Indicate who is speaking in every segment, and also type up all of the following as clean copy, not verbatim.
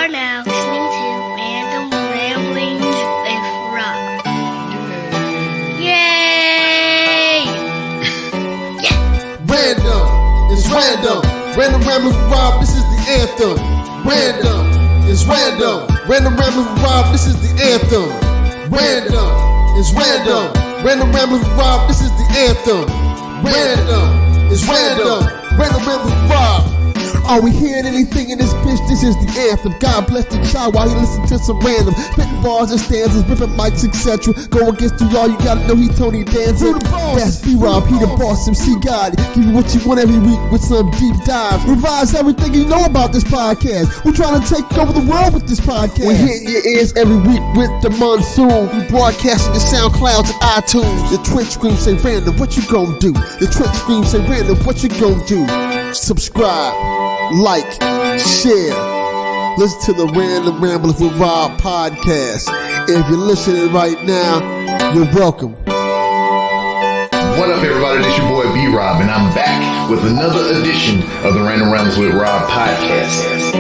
Speaker 1: are now listening to Random Ramblings with Rob. Yay!
Speaker 2: Random, it's random. Random Ramblings with Rob, this is the anthem. Random, it's random. Random Ramblings with Rob, this is the anthem. Random, it's random. Random Ramblings with Rob, this is the anthem. Random, it's random. Random Ramblings with Rob. Are we hearing anything in this bitch? This is the anthem. God bless the child while he listens to some random spitting bars and stanzas, ripping mics, etc. Go against the y'all, you gotta know he Tony Danza. That's B-Rob, he the boss, MC God. Give you what you want every week with some deep dives. Revise everything you know about this podcast. We're trying to take over the world with this podcast. We hit your ears every week with the monsoon. We broadcasting the SoundCloud to iTunes. The Twitch screen say random, what you gon' do? The Twitch screen say random, what you gon' do? Subscribe, like, share. Listen to the Random Ramblings with Rob podcast. If you're listening right now, you're welcome.
Speaker 3: What up, everybody? This your boy B-Rob, and I'm back with another edition of the Random Ramblings with Rob podcast.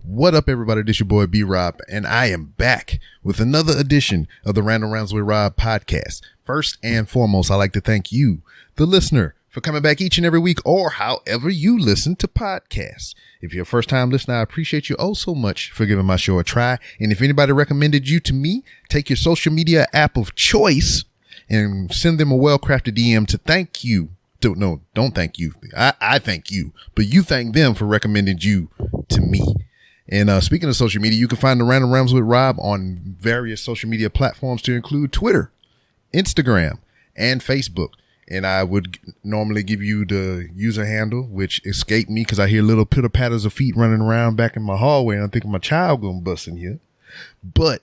Speaker 4: What up, everybody? This your boy B-Rob, and I am back with another edition of the Random Ramblings with Rob podcast. First and foremost, I'd like to thank you, the listener, for coming back each and every week, or however you listen to podcasts. If you're a first-time listener, I appreciate you oh so much for giving my show a try. And if anybody recommended you to me, take your social media app of choice and send them a well-crafted DM to thank you. No, don't thank you. I thank you, but you thank them for recommending you to me. And speaking of social media, you can find the Random Ramblings with Rob on various social media platforms to include Twitter, Instagram, and Facebook. And I would normally give you the user handle, which escaped me because I hear little pitter patters of feet running around back in my hallway, and I'm thinking my child gonna bust in here. But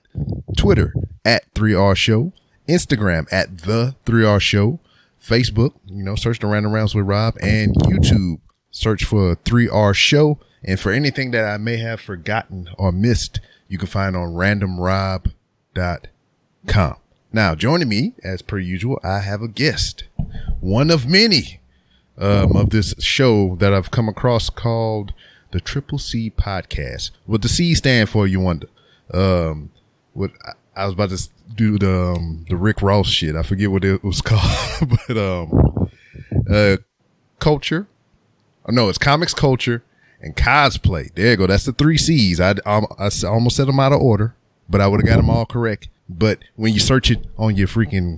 Speaker 4: Twitter at 3R Show, Instagram at the 3R Show, Facebook, search the Random Ramblings with Rob, and YouTube, search for 3R Show. And for anything that I may have forgotten or missed, you can find on randomrob.com. Now, joining me, as per usual, I have a guest, one of many of this show that I've come across called the Triple C Podcast. What the C stand for, you wonder? What I was about to do the Rick Ross shit. I forget what it was called, but culture. No, it's comics, culture, and cosplay. There you go. That's the 3 C's. I almost said them out of order, but I would have got them all correct. But when you search it on your freaking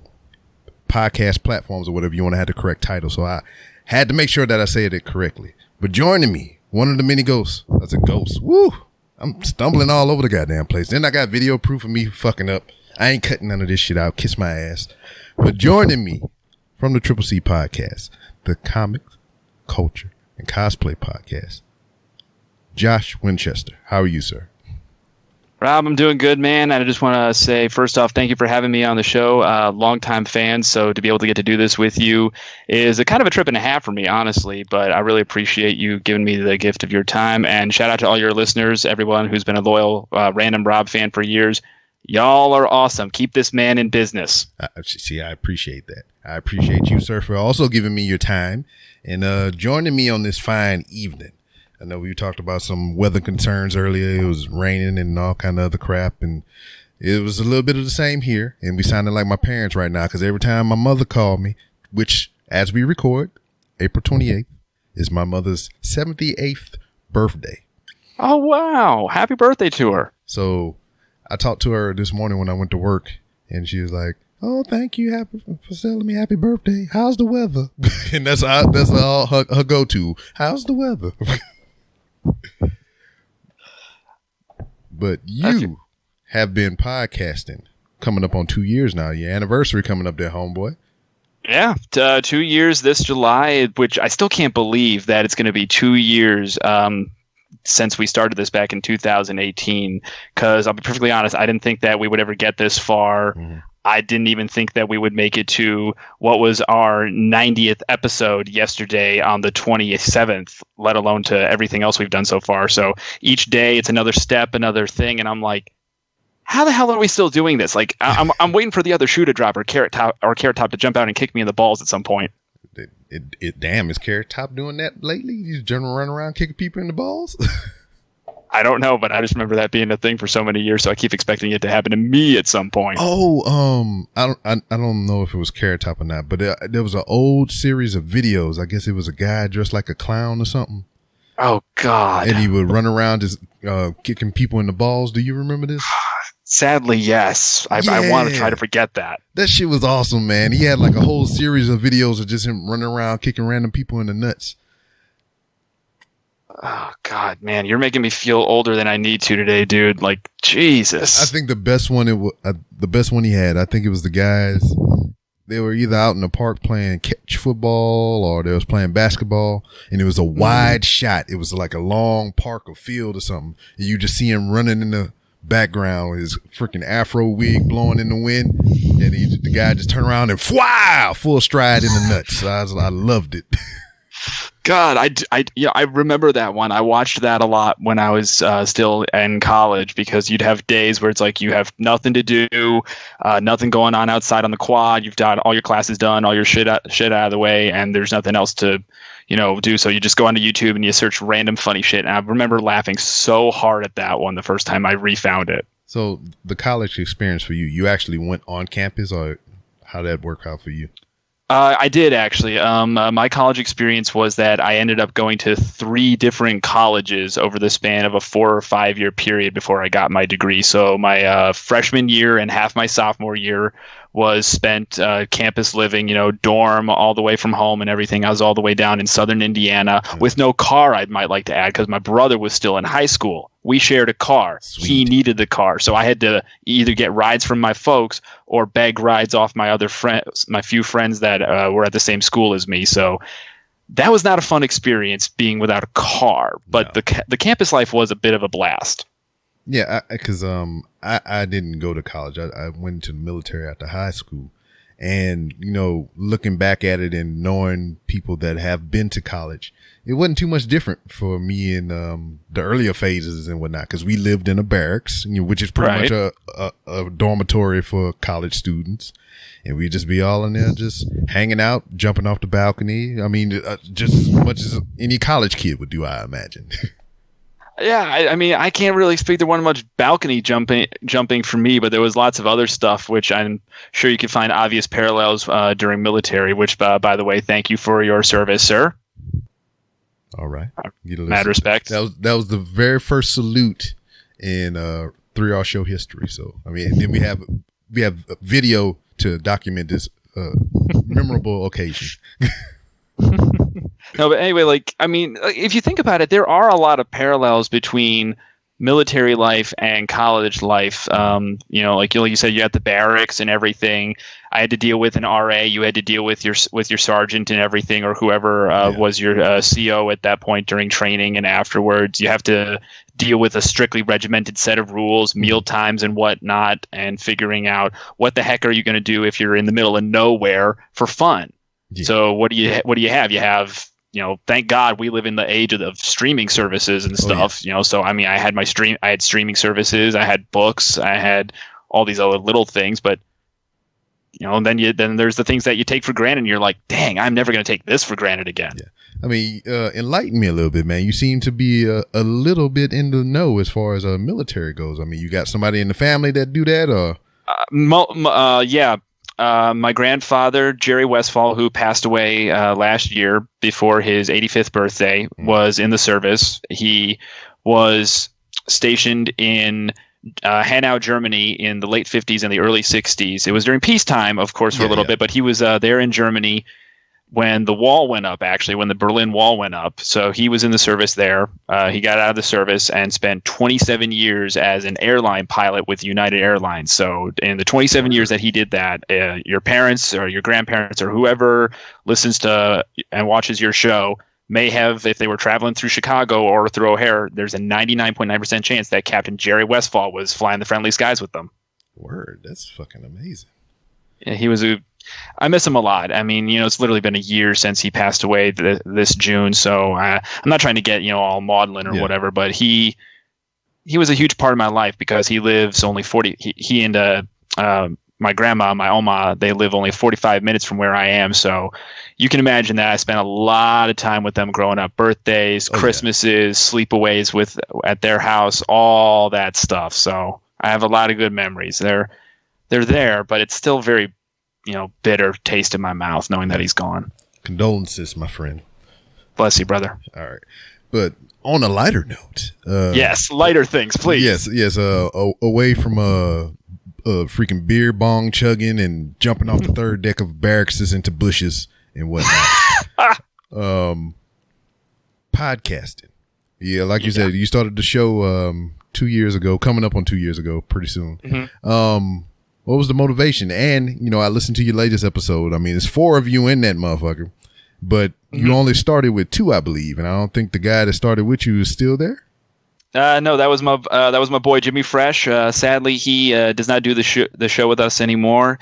Speaker 4: podcast platforms or whatever, you want to have the correct title. So I had to make sure that I said it correctly. But joining me, one of the many ghosts. That's a ghost. Woo! I'm stumbling all over the goddamn place. Then I got video proof of me fucking up. I ain't cutting none of this shit out. Kiss my ass. But joining me from the Triple C Podcast, the Comics, Culture, and Cosplay Podcast, Josh Winchester. How are you, sir?
Speaker 5: Rob, I'm doing good, man. And I just want to say, first off, thank you for having me on the show. Longtime fan, so to be able to get to do this with you is a kind of a trip and a half for me, honestly. But I really appreciate you giving me the gift of your time. And shout out to all your listeners, everyone who's been a loyal Random Rob fan for years. Y'all are awesome. Keep this man in business.
Speaker 4: See, I appreciate that. I appreciate you, sir, for also giving me your time and joining me on this fine evening. I know we talked about some weather concerns earlier. It was raining and all kind of other crap. And it was a little bit of the same here. And we sounded like my parents right now because every time my mother called me, which as we record, April 28th is my mother's 78th birthday.
Speaker 5: Oh, wow. Happy birthday to her. So
Speaker 4: I talked to her this morning when I went to work and she was like, "Oh, thank you for telling me happy birthday. How's the weather?" And that's all her go-to. How's the weather? But you have been podcasting coming up on 2 years now. Your anniversary coming up there, homeboy.
Speaker 5: Yeah, 2 years this July, which I still can't believe that it's going to be 2 years since we started this back in 2018. Because I'll be perfectly honest, I didn't think that we would ever get this far. I didn't even think that we would make it to what was our 90th episode yesterday on the 27th, let alone to everything else we've done so far. So each day it's another step, another thing. And I'm like, how the hell are we still doing this? Like, I'm waiting for the other shoe to drop or Carrot Top to jump out and kick me in the balls at some point.
Speaker 4: Damn, is Carrot Top doing that lately? He's running around kicking people in the balls?
Speaker 5: I don't know, but I just remember that being a thing for so many years, so I keep expecting it to happen to me at some point.
Speaker 4: Oh, I don't know if it was Carrot Top or not, but there was an old series of videos. I guess it was a guy dressed like a clown or something.
Speaker 5: Oh God!
Speaker 4: And he would run around just kicking people in the balls. Do you remember this?
Speaker 5: Sadly, yes. I want to try to forget that.
Speaker 4: That shit was awesome, man. He had like a whole series of videos of just him running around kicking random people in the nuts.
Speaker 5: Oh God, man, you're making me feel older than I need to today, dude. Like Jesus.
Speaker 4: I think the best one the best one he had. I think it was the guys. They were either out in the park playing catch football or they was playing basketball, and it was a wide shot. It was like a long park or field or something, and you just see him running in the background with his freaking afro wig blowing in the wind, and the guy just turned around and full stride in the nuts. I loved it.
Speaker 5: God, I remember that one. I watched that a lot when I was still in college, because you'd have days where it's like you have nothing to do, nothing going on outside on the quad. You've got all your classes done, all your shit out of the way, and there's nothing else to, do. So you just go onto YouTube and you search random funny shit. And I remember laughing so hard at that one the first time I refound it.
Speaker 4: So the college experience for you, you actually went on campus, or how did that work out for you?
Speaker 5: I did actually. My college experience was that I ended up going to 3 different colleges over the span of a 4 or 5 year period before I got my degree. So my freshman year and half my sophomore year was spent campus living, dorm all the way from home and everything. I was all the way down in southern Indiana with no car, I might like to add, because my brother was still in high school. We shared a car.
Speaker 4: Sweet.
Speaker 5: He needed the car. So I had to either get rides from my folks or beg rides off my other friends, my few friends that were at the same school as me. So that was not a fun experience being without a car, but no. The campus life was a bit of a blast.
Speaker 4: Yeah, because I didn't go to college. I went to the military after high school, and looking back at it and knowing people that have been to college, it wasn't too much different for me in the earlier phases and whatnot, because we lived in a barracks, which is pretty much a dormitory for college students, and we'd just be all in there just hanging out, jumping off the balcony. I mean, just as much as any college kid would do, I imagine.
Speaker 5: Yeah, I mean, I can't really speak to one much balcony jumping for me, but there was lots of other stuff, which I'm sure you could find obvious parallels during military, which, by the way, thank you for your service, sir.
Speaker 4: All right.
Speaker 5: Mad respect.
Speaker 4: That was the very first salute in 3R show history. So, I mean, and then we have a video to document this memorable occasion.
Speaker 5: No, but anyway, if you think about it, there are a lot of parallels between military life and college life. Like you said, you had the barracks and everything. I had to deal with an RA. You had to deal with your sergeant and everything, or whoever was your CO at that point during training and afterwards. You have to deal with a strictly regimented set of rules, meal times and whatnot, and figuring out what the heck are you going to do if you're in the middle of nowhere for fun. Yeah. So what do you have? You have, thank God we live in the age of streaming services and stuff. Oh, yeah. So I mean, I had streaming services, I had books, I had all these other little things, but then there's the things that you take for granted, and you're like, dang, I'm never going to take this for granted again. Yeah. I
Speaker 4: mean, enlighten me a little bit, man. You seem to be a little bit in the know as far as military goes. I mean, you got somebody in the family that do that, or?
Speaker 5: Yeah. My grandfather, Jerry Westfall, who passed away last year before his 85th birthday, was in the service. He was stationed in Hanau, Germany in the late 50s and the early 60s. It was during peacetime, of course, for a little bit, but he was there in Germany when the wall went up, actually, when the Berlin Wall went up. So he was in the service there. He got out of the service and spent 27 years as an airline pilot with United Airlines. So in the 27 years that he did that, your parents or your grandparents or whoever listens to and watches your show may have, if they were traveling through Chicago or through O'Hare, there's a 99.9% chance that Captain Jerry Westfall was flying the friendly skies with them.
Speaker 4: Word, that's fucking amazing.
Speaker 5: Yeah, he was I miss him a lot. I mean, it's literally been a year since he passed away this June. So I'm not trying to get, all maudlin or whatever, but he was a huge part of my life because he lives only 40. He and my grandma, my Oma, they live only 45 minutes from where I am. So you can imagine that I spent a lot of time with them growing up, birthdays, Christmases, sleepaways at their house, all that stuff. So I have a lot of good memories. They're there, but it's still very, bitter taste in my mouth knowing that he's gone.
Speaker 4: Condolences, my friend.
Speaker 5: Bless you, brother.
Speaker 4: All right. But on a lighter note.
Speaker 5: Yes, lighter things, please.
Speaker 4: Yes. Away from freaking beer bong chugging and jumping off the third deck of barracks into bushes and whatnot. Podcasting. Yeah, like you said, you started the show 2 years ago, coming up on 2 years ago, pretty soon. Mm-hmm. What was the motivation? And, I listened to your latest episode. I mean, there's 4 of you in that motherfucker, but you only started with 2, I believe. And I don't think the guy that started with you is still there.
Speaker 5: No, that was my boy Jimmy Fresh. Sadly, he does not do the show with us anymore.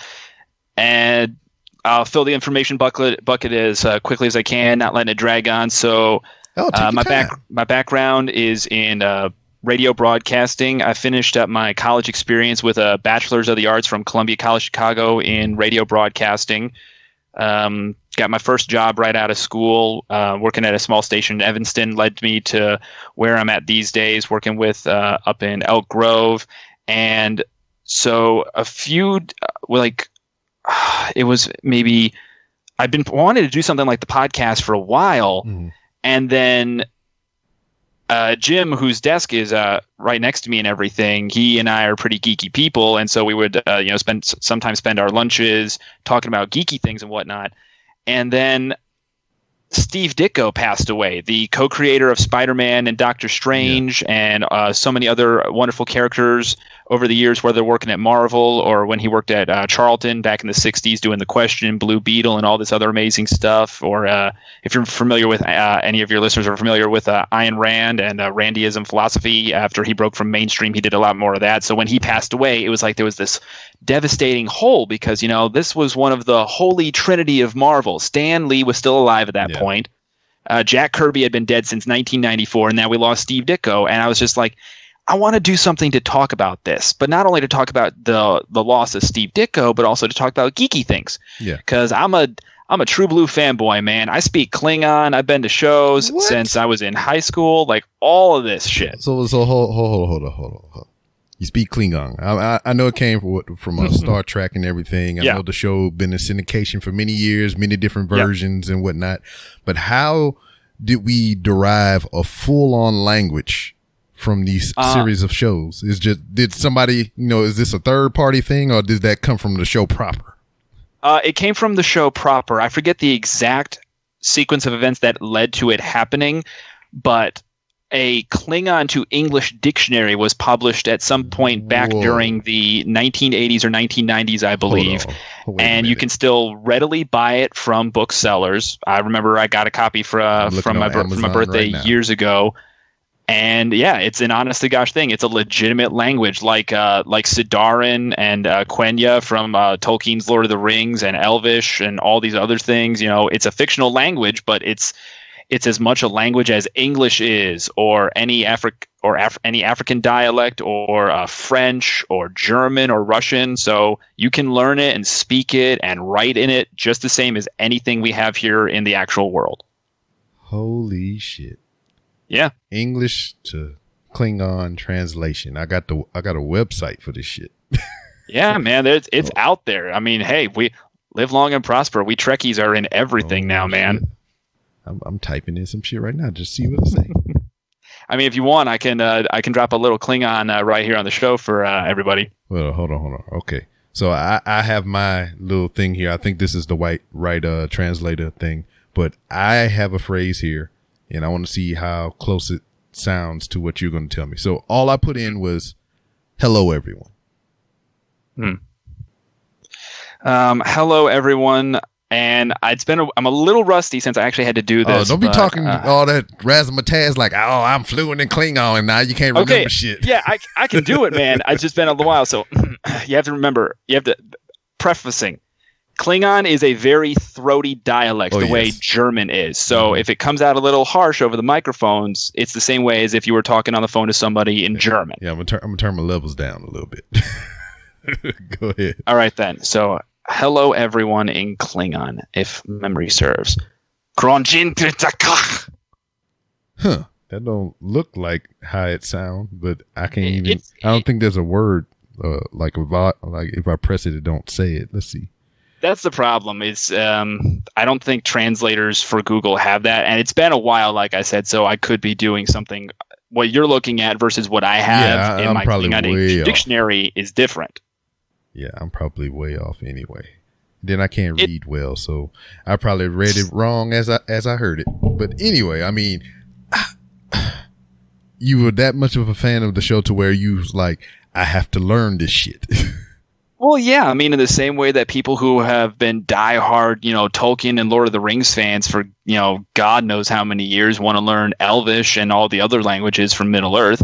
Speaker 5: And I'll fill the information bucket as quickly as I can, not letting it drag on. So my background is in radio broadcasting. I finished up my college experience with a Bachelor's of the Arts from Columbia College Chicago in radio broadcasting. Got my first job right out of school, working at a small station in Evanston, led me to where I'm at these days, working with up in Elk Grove. And so it was maybe I've been wanting to do something like the podcast for a while. Mm-hmm. And then Jim, whose desk is right next to me and everything, he and I are pretty geeky people, and so we would sometimes spend our lunches talking about geeky things and whatnot. And then Steve Ditko passed away, the co-creator of Spider-Man and Doctor Strange and so many other wonderful characters over the years, whether working at Marvel or when he worked at Charlton back in the 60s doing The Question, Blue Beetle, and all this other amazing stuff. Or if you're familiar with any of your listeners are familiar with Ayn Rand and Randyism philosophy, after he broke from mainstream, he did a lot more of that. So when he passed away, it was like there was this devastating hole because, this was one of the holy trinity of Marvel. Stan Lee was still alive at that point. Jack Kirby had been dead since 1994, and now we lost Steve Ditko. And I was just like, I want to do something to talk about this, but not only to talk about the loss of Steve Ditko, but also to talk about geeky things. Yeah. Because I'm a true blue fanboy, man. I speak Klingon. I've been to shows since I was in high school. Like all of this shit.
Speaker 4: So hold on. You speak Klingon. I know it came from Star Trek and everything. I know the show been in syndication for many years, many different versions and whatnot. But how did we derive a full-on language from these series of shows? Did somebody, is this a third-party thing, or did that come from the show proper?
Speaker 5: It came from the show proper. I forget the exact sequence of events that led to it happening, but a Klingon to English dictionary was published at some point back during the 1980s or 1990s, I believe. And you can still readily buy it from booksellers. I remember I got a copy from my birthday years ago. And it's an honest to gosh thing. It's a legitimate language like Sidarin and Quenya from Tolkien's Lord of the Rings and Elvish and all these other things. It's a fictional language, but it's as much a language as English is, or any any African dialect, or French, or German, or Russian. So you can learn it and speak it and write in it just the same as anything we have here in the actual world.
Speaker 4: Holy shit!
Speaker 5: Yeah,
Speaker 4: English to Klingon translation. I got a website for this shit.
Speaker 5: Yeah, man, it's out there. I mean, hey, we live long and prosper. We Trekkies are in everything now, man.
Speaker 4: Shit. I'm typing in some shit right now. Just see what it's saying.
Speaker 5: I mean, if you want, I can drop a little Klingon right here on the show for everybody.
Speaker 4: Well, hold on. Okay, so I have my little thing here. I think this is the right translator thing, but I have a phrase here, and I want to see how close it sounds to what you're going to tell me. So all I put in was, "Hello, everyone."
Speaker 5: Hello, everyone. And I'm a little rusty since I actually had to do this.
Speaker 4: Don't be talking all that razzmatazz like, I'm fluent in Klingon and now you can't remember shit.
Speaker 5: Yeah, I can do it, man. It's just been a while. So you have to prefacing. Klingon is a very throaty dialect, way German is. So if it comes out a little harsh over the microphones, it's the same way as if you were talking on the phone to somebody in German.
Speaker 4: Yeah, I'm gonna turn my levels down a little bit. Go ahead.
Speaker 5: All right, then. So, hello, everyone in Klingon, if memory serves. Kronjin Kritakach.
Speaker 4: Huh. That don't look like how it sounds, but I can't even. I don't think there's a word like if I press it, it don't say it. Let's see.
Speaker 5: That's the problem. Is I don't think translators for Google have that, and it's been a while, like I said. So I could be doing something. What you're looking at versus what I have in my Klingon English dictionary is different.
Speaker 4: Yeah, I'm probably way off anyway. Then I can't read well, so I probably read it wrong as I heard it. But anyway, I mean, you were that much of a fan of the show to where you was like, I have to learn this shit.
Speaker 5: Well, yeah, I mean, in the same way that people who have been diehard, Tolkien and Lord of the Rings fans for, God knows how many years want to learn Elvish and all the other languages from Middle Earth,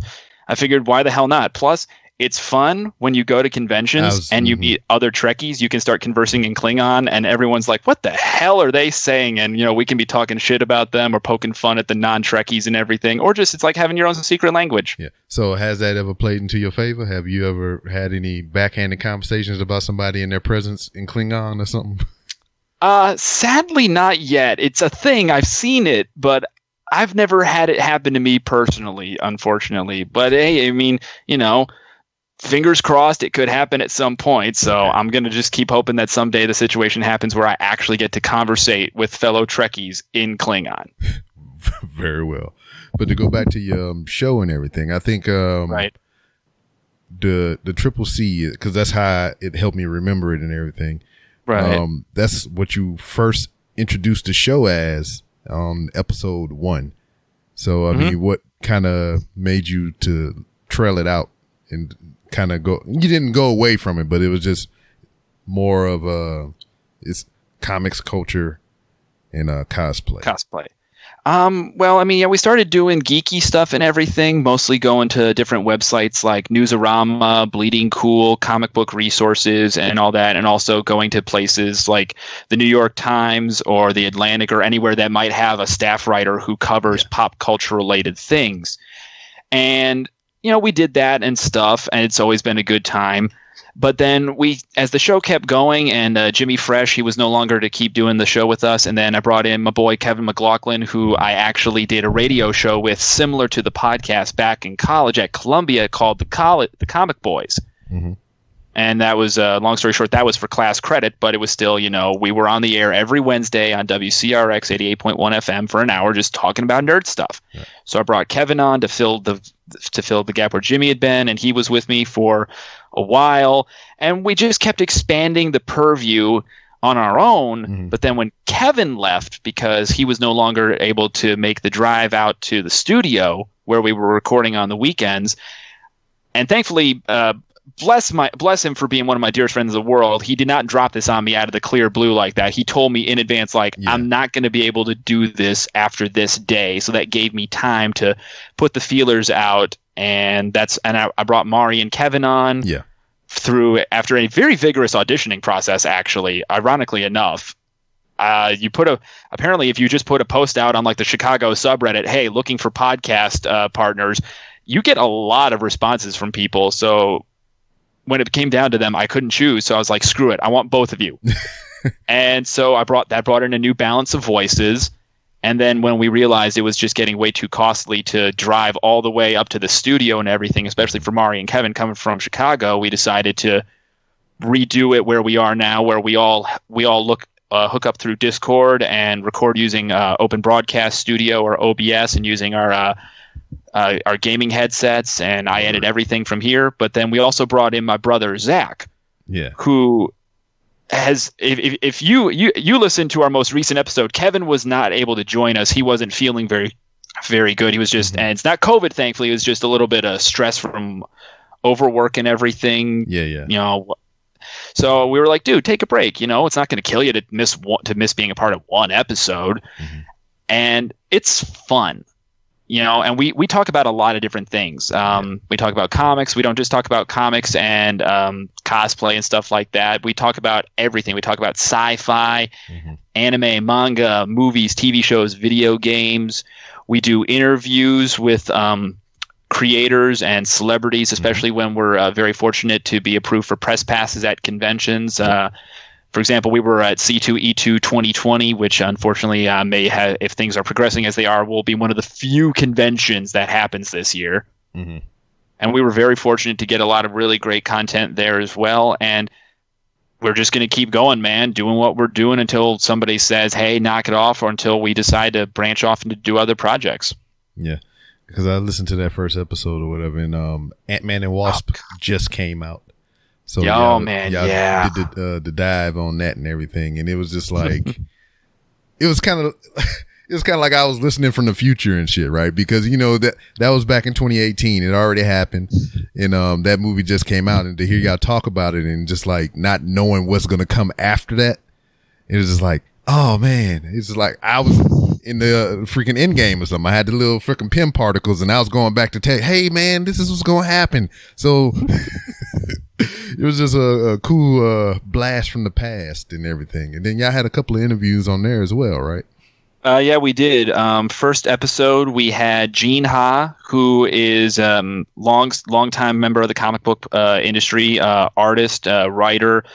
Speaker 5: I figured, why the hell not? Plus, it's fun when you go to conventions and you meet other Trekkies. You can start conversing in Klingon, and everyone's like, what the hell are they saying? And, we can be talking shit about them or poking fun at the non-Trekkies and everything. Or just it's like having your own secret language.
Speaker 4: Yeah. So has that ever played into your favor? Have you ever had any backhanded conversations about somebody and their presence in Klingon or something?
Speaker 5: Sadly, not yet. It's a thing. I've seen it, but I've never had it happen to me personally, unfortunately. But hey, I mean, fingers crossed it could happen at some point. So I'm going to just keep hoping that someday the situation happens where I actually get to conversate with fellow Trekkies in Klingon.
Speaker 4: Very well. But to go back to your show and everything, I think
Speaker 5: right.
Speaker 4: The Triple C, because that's how it helped me remember it and everything.
Speaker 5: Right.
Speaker 4: That's what you first introduced the show as on episode 1. So, I mean, what kind of made you to trail it out and kind of go? You didn't go away from it, but it was just more of it's comics culture and cosplay. Well, I mean, yeah, we started doing geeky stuff and everything, mostly going to different websites like Newsarama, Bleeding Cool, Comic Book Resources, and all that, and also going to places like the New York Times or the Atlantic or anywhere that might have a staff writer who covers pop culture related things. And we did that and stuff, and it's always been a good time. But then as the show kept going, and Jimmy Fresh, he was no longer to keep doing the show with us. And then I brought in my boy Kevin Mclaughlin, who I actually did a radio show with, similar to the podcast back in college at Columbia, called the Comic Boys. Mm-hmm. And that was, long story short, that was for class credit, but it was still, we were on the air every Wednesday on WCRX 88.1 FM for an hour, just talking about nerd stuff. Yeah. So I brought Kevin on to fill the gap where Jimmy had been, and he was with me for a while, and we just kept expanding the purview on our own. Mm-hmm. But then when Kevin left, because he was no longer able to make the drive out to the studio where we were recording on the weekends, and thankfully, bless him for being one of my dearest friends in the world, he did not drop this on me out of the clear blue like that. He told me in advance, I'm not going to be able to do this after this day. So that gave me time to put the feelers out. And I brought Mari and Kevin on after a very vigorous auditioning process, actually, ironically enough. Apparently if you just put a post out on like the Chicago subreddit, hey, looking for podcast partners, you get a lot of responses from people. So when it came down to them, I couldn't choose. So I was like, screw it. I want both of you. And so I brought in a new balance of voices. And then when we realized it was just getting way too costly to drive all the way up to the studio and everything, especially for Mari and Kevin coming from Chicago, we decided to redo it where we are now, where we all hook up through Discord and record using Open Broadcast Studio or OBS and using our gaming headsets, and I edit everything from here. But then we also brought in my brother Zach, who has, if you listen to our most recent episode, Kevin was not able to join us. He wasn't feeling very, very good. He was just, and it's not COVID, thankfully. It was just a little bit of stress from overwork and everything. So we were like, dude, take a break. It's not going to kill you to miss being a part of one episode, and it's fun. And we talk about a lot of different things. We talk about comics. We don't just talk about comics and cosplay and stuff like that. We talk about everything. We talk about sci-fi, anime, manga, movies, TV shows, video games. We do interviews with
Speaker 5: creators and celebrities, especially when we're very fortunate to be approved for press passes at conventions. For example, we were at C2E2 2020, which unfortunately may have, if things are progressing as they are, will be one of the few conventions that happens this year.
Speaker 4: Mm-hmm.
Speaker 5: And we were very fortunate to get a lot of really great content there as well. And we're just going to keep going, man, doing what we're doing until somebody says, hey, knock it off, or until we decide to branch off and to do other projects.
Speaker 4: Yeah, because I listened to that first episode or whatever, and Ant-Man and Wasp just came out. So
Speaker 5: y'all
Speaker 4: did the dive on that and everything, and it was just like it was kind of like I was listening from the future and shit, right? Because that was back in 2018. It already happened, and that movie just came out, and to hear y'all talk about it and just like not knowing what's gonna come after that, it was just like, oh man, it's just like I was in the freaking end game or something. I had the little freaking PIM particles, and I was going back to tell, hey man, this is what's gonna happen. So it was just a cool blast from the past and everything. And then y'all had a couple of interviews on there as well, right?
Speaker 5: Yeah, we did. First episode, we had Gene Ha, who is long-time member of the comic book industry, artist, writer.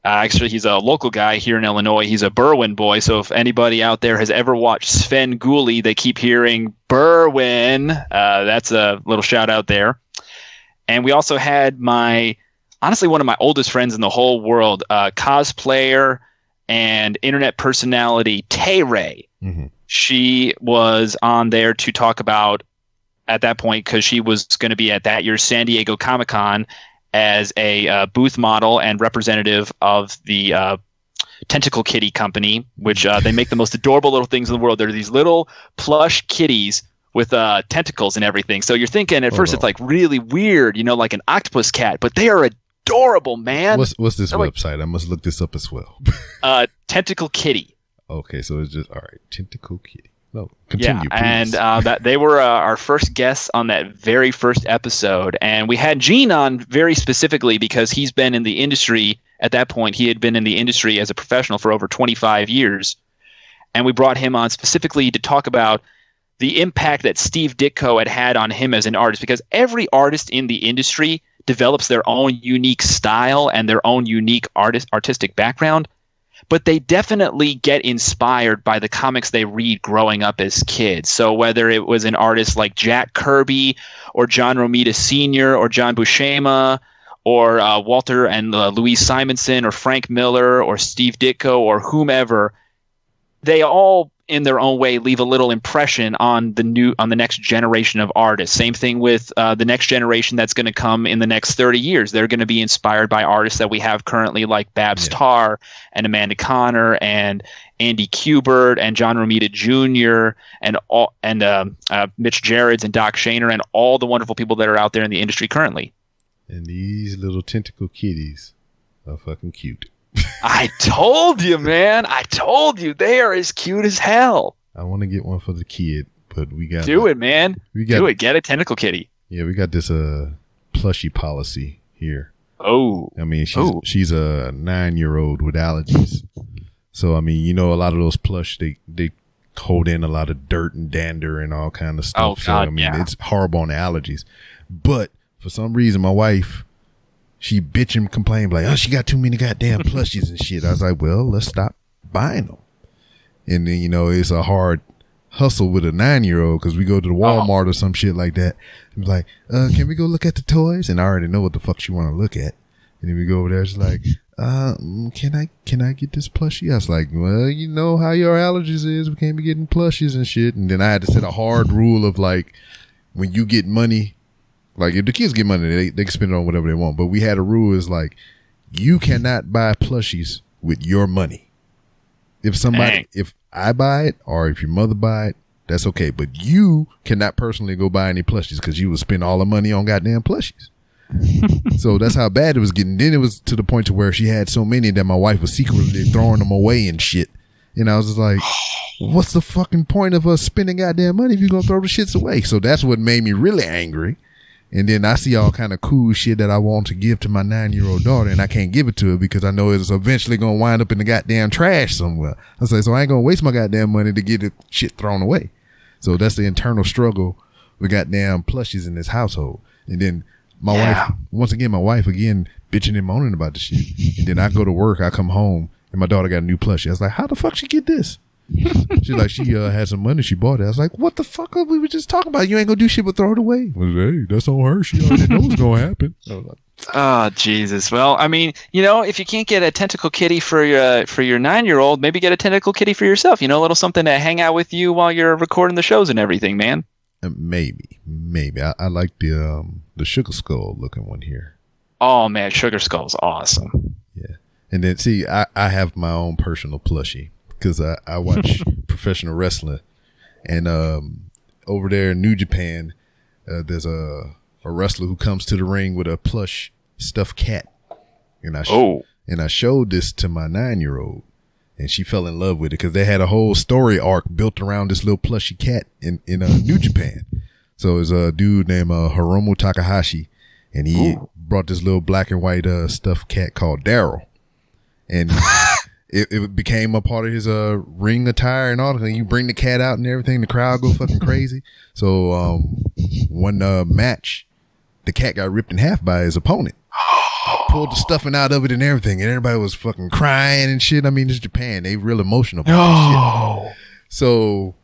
Speaker 5: Actually, he's a local guy here in Illinois. He's a Berwyn boy. So if anybody out there has ever watched Sven Gulli, they keep hearing Berwyn. That's a little shout out there. And we also had honestly, one of my oldest friends in the whole world, cosplayer and internet personality Tay Ray.
Speaker 4: Mm-hmm.
Speaker 5: She was on there to talk about, at that point, because she was going to be at that year's San Diego Comic-Con as a booth model and representative of the Tentacle Kitty Company, which they make the most adorable little things in the world. They're these little plush kitties with tentacles and everything. So you're thinking at first it's like really weird, like an octopus cat, but they are adorable, man.
Speaker 4: What's this website? I must look this up as well.
Speaker 5: Tentacle Kitty.
Speaker 4: Okay, so it's just all right. Tentacle Kitty. No, continue,
Speaker 5: yeah,
Speaker 4: please.
Speaker 5: And that they were our first guests on that very first episode, and we had Gene on very specifically because he's been in the industry. At that point, he had been in the industry as a professional for over 25 years, and we brought him on specifically to talk about the impact that Steve Ditko had on him as an artist, because every artist in the industry develops their own unique style and their own unique artistic background. But they definitely get inspired by the comics they read growing up as kids. So whether it was an artist like Jack Kirby or John Romita Sr. or John Buscema or Walter and Louise Simonson or Frank Miller or Steve Ditko or whomever, they all in their own way leave a little impression on the next generation of artists. Same thing with the next generation that's going to come in the next 30 years. They're going to be inspired by artists that we have currently, like Babs Tarr and Amanda Conner and Andy Kubert and John Romita Jr. and Mitch Gerrits and Doc Shaner and all the wonderful people that are out there in the industry currently.
Speaker 4: And these little tentacle kitties are fucking cute.
Speaker 5: I told you, man. I told you. They are as cute as hell.
Speaker 4: I want to get one for the kid, but we got
Speaker 5: do it, man. Do it. Get a tentacle kitty.
Speaker 4: Yeah, we got this plushie policy here.
Speaker 5: Oh,
Speaker 4: I mean, she's a 9-year-old with allergies. So I mean, a lot of those plush they hold in a lot of dirt and dander and all kind of stuff.
Speaker 5: Oh,
Speaker 4: so
Speaker 5: God,
Speaker 4: I mean, it's horrible on the allergies. But for some reason, my wife, she bitch and complain like, oh, she got too many goddamn plushies and shit. I was like, well, let's stop buying them. And then, it's a hard hustle with a 9-year-old because we go to the Walmart or some shit like that. And be like, can we go look at the toys? And I already know what the fuck she want to look at. And then we go over there. She's like, can I get this plushie? I was like, well, you know how your allergies is. We can't be getting plushies and shit. And then I had to set a hard rule of like, when you get money, like if the kids get money, they can spend it on whatever they want. But we had a rule is like, you cannot buy plushies with your money. If I buy it or if your mother buy it, that's okay. But you cannot personally go buy any plushies because you will spend all the money on goddamn plushies. So that's how bad it was getting. Then it was to the point to where she had so many that my wife was secretly throwing them away and shit. And I was just like, what's the fucking point of us spending goddamn money if you're going to throw the shits away? So that's what made me really angry. And then I see all kind of cool shit that I want to give to my 9-year-old daughter, and I can't give it to her because I know it's eventually going to wind up in the goddamn trash somewhere. I say, so I ain't going to waste my goddamn money to get the shit thrown away. So that's the internal struggle with goddamn plushies in this household. And then my wife bitching and moaning about the shit. And then I go to work, I come home, and my daughter got a new plushie. I was like, how the fuck she get this? She's like, she had some money, she bought it. I was like, what the fuck we were just talking about? You ain't gonna do shit but throw it away. I was like, hey, that's on her. She already knows what's gonna happen. I was like,
Speaker 5: oh, Jesus. Well, I mean, if you can't get a tentacle kitty for your 9-year-old, maybe get a tentacle kitty for yourself. A little something to hang out with you while you're recording the shows and everything, man.
Speaker 4: Maybe. I like the sugar skull looking one here.
Speaker 5: Oh man, Sugar Skull's awesome.
Speaker 4: Yeah. And then see, I have my own personal plushie because I watch professional wrestling, and over there in New Japan, there's a wrestler who comes to the ring with a plush stuffed cat, and I showed this to my 9-year-old, and she fell in love with it because they had a whole story arc built around this little plushy cat in New Japan. So it's a dude named Hiromu Takahashi, and he brought this little black and white stuffed cat called Daryl, and it became a part of his ring attire and all. You bring the cat out and everything, the crowd go fucking crazy. So one match, the cat got ripped in half by his opponent. Pulled the stuffing out of it and everything, and everybody was fucking crying and shit. I mean, it's Japan; they real emotional about this shit. So,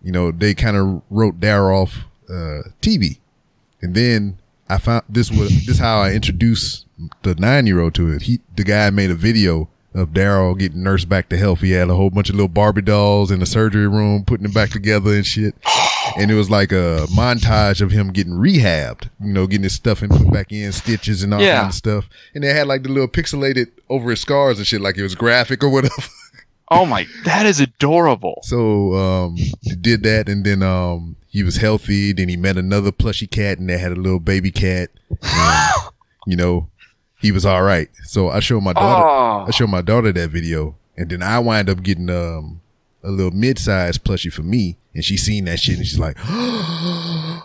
Speaker 4: they kind of wrote Daryl off TV, and then I found this how I introduced the 9-year-old to it. The guy made a video of Daryl getting nursed back to health. He had a whole bunch of little Barbie dolls in the surgery room, putting them back together and shit. And it was like a montage of him getting rehabbed, getting his stuff and put back in, stitches and all kind of stuff. And they had like the little pixelated over his scars and shit, like it was graphic or whatever.
Speaker 5: Oh my, that is adorable.
Speaker 4: So he did that, and then he was healthy. Then he met another plushy cat, and they had a little baby cat. And, he was all right. So I showed my daughter that video, and then I wind up getting a little mid-sized plushie for me, and she seen that shit, and she's like, oh,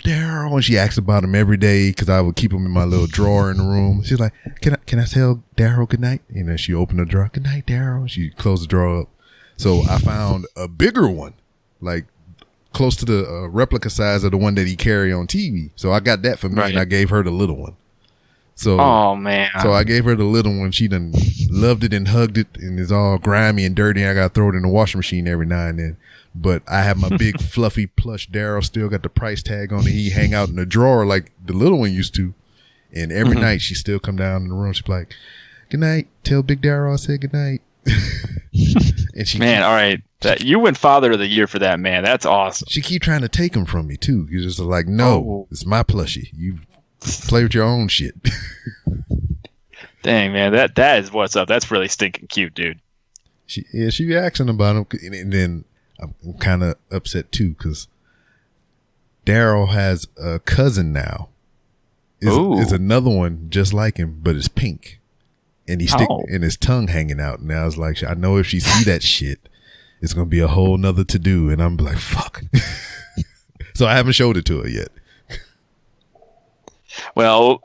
Speaker 4: Daryl. And she asks about him every day because I would keep him in my little drawer in the room. She's like, can I tell Daryl good night? And then she opened the drawer. Good night, Daryl. She closed the drawer up. So I found a bigger one, like close to the replica size of the one that he carry on TV. So I got that for me, and I gave her the little one. So,
Speaker 5: oh man!
Speaker 4: So I gave her the little one. She done loved it and hugged it, and it's all grimy and dirty. I got to throw it in the washing machine every now and then. But I have my big fluffy plush Daryl, still got the price tag on it. He hang out in the drawer like the little one used to. And every night she still come down in the room. She's like, good night. Tell Big Daryl I said good night. And she
Speaker 5: all right. You win Father of the Year for that, man. That's awesome.
Speaker 4: She keep trying to take him from me too. You're just like, no, it's my plushie. You play with your own shit.
Speaker 5: Dang, man, that is what's up. That's really stinking cute, dude.
Speaker 4: She be asking about him, and then I'm kind of upset too because Daryl has a cousin now. Is another one just like him, but it's pink, and and his tongue hanging out. And I was like, I know if she see that shit, it's gonna be a whole nother to do, and I'm like, fuck. So I haven't showed it to her yet.
Speaker 5: Well,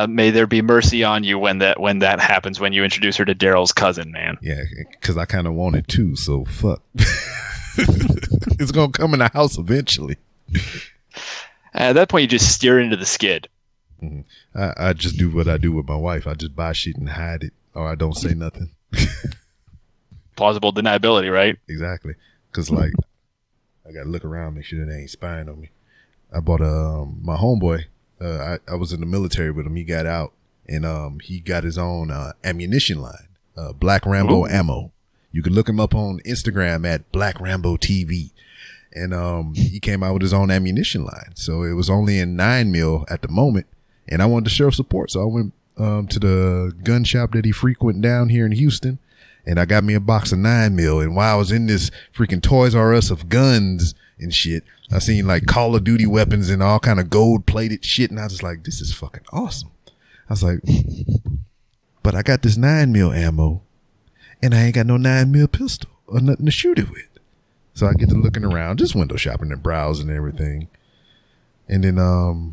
Speaker 5: may there be mercy on you when that happens, when you introduce her to Daryl's cousin, man.
Speaker 4: Yeah, because I kind of want it too, so fuck. It's going to come in the house eventually.
Speaker 5: At that point, you just steer into the skid.
Speaker 4: Mm-hmm. I just do what I do with my wife. I just buy shit and hide it, or I don't say nothing.
Speaker 5: Plausible deniability, right?
Speaker 4: Exactly. Because, like, I got to look around, make sure they ain't spying on me. I bought my homeboy. I was in the military with him. He got out, and he got his own ammunition line, Black Rambo Ammo. You can look him up on Instagram at Black Rambo TV. And he came out with his own ammunition line. So it was only in 9mm at the moment. And I wanted to show support. So I went to the gun shop that he frequent down here in Houston. And I got me a box of 9mm. And while I was in this freaking Toys R Us of guns and shit, I seen like Call of Duty weapons and all kind of gold plated shit. And I was like, this is fucking awesome. I was like, but I got this 9mm ammo and I ain't got no 9mm pistol or nothing to shoot it with. So I get to looking around, just window shopping and browsing and everything. And then I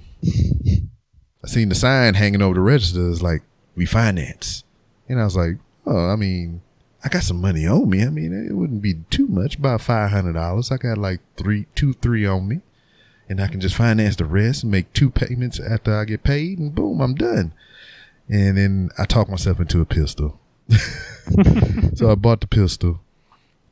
Speaker 4: seen the sign hanging over the register. It's like, we finance. And I was like, oh, I mean, I got some money on me. I mean, it wouldn't be too much, about $500. I got like three on me, and I can just finance the rest and make 2 payments after I get paid, and boom, I'm done. And then I talked myself into a pistol. So I bought the pistol,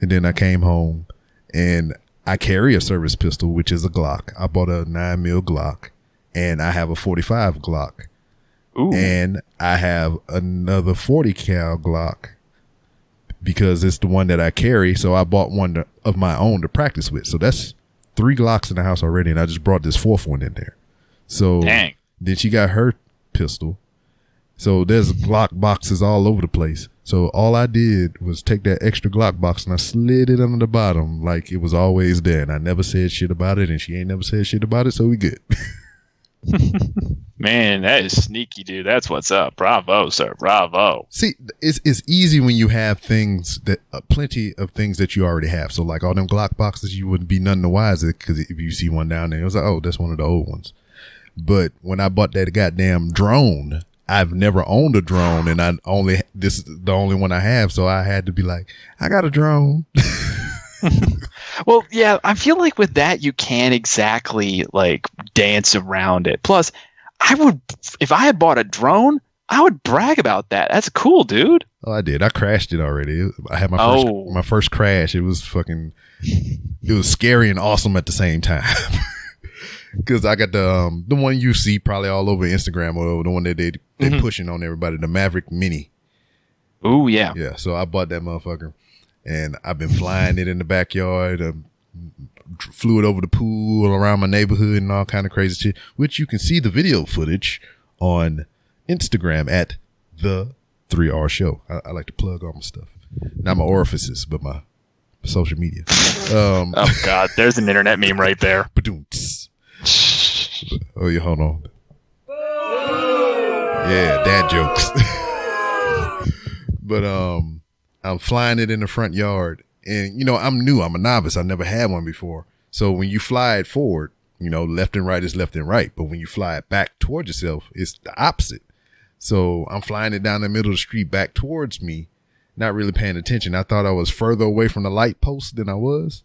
Speaker 4: and then I came home, and I carry a service pistol, which is a Glock. I bought a 9mm Glock, and I have a 45 Glock.
Speaker 5: Ooh.
Speaker 4: And I have another 40 cal Glock because it's the one that I carry. So I bought one of my own to practice with. So that's 3 Glocks in the house already, and I just brought this 4th one in there. So
Speaker 5: Dang.
Speaker 4: then she got her pistol. So there's Glock boxes all over the place. So all I did was take that extra Glock box and I slid it under the bottom like it was always there. And I never said shit about it, and she ain't never said shit about it, so we good.
Speaker 5: Man, that is sneaky, dude. That's what's up. Bravo, sir. Bravo.
Speaker 4: See, it's easy when you have things that plenty of things that you already have. So like all them Glock boxes, you wouldn't be none the wiser because if you see one down there, it was like, oh, that's one of the old ones. But when I bought that goddamn drone, I've never owned a drone, and this is the only one I have, so I had to be like, I got a drone.
Speaker 5: Well, yeah, I feel like with that you can't exactly like dance around it. Plus, if I had bought a drone, I would brag about that. That's cool, dude.
Speaker 4: Oh, I did. I crashed it already. I had my first crash. It was scary and awesome at the same time. Because I got the one you see probably all over Instagram, or the one that they pushing on everybody, the Maverick Mini.
Speaker 5: Ooh, yeah.
Speaker 4: Yeah, so I bought that motherfucker, and I've been flying it in the backyard, flew it over the pool around my neighborhood and all kind of crazy shit, which you can see the video footage on Instagram at the 3R Show. I like to plug all my stuff. Not my orifices, but my social media.
Speaker 5: Oh, God, there's an internet meme right there.
Speaker 4: Oh, yeah, hold on. Yeah, dad jokes. But I'm flying it in the front yard, and I'm new. I'm a novice. I never had one before. So when you fly it forward, left and right is left and right. But when you fly it back towards yourself, it's the opposite. So I'm flying it down the middle of the street back towards me, not really paying attention. I thought I was further away from the light post than I was.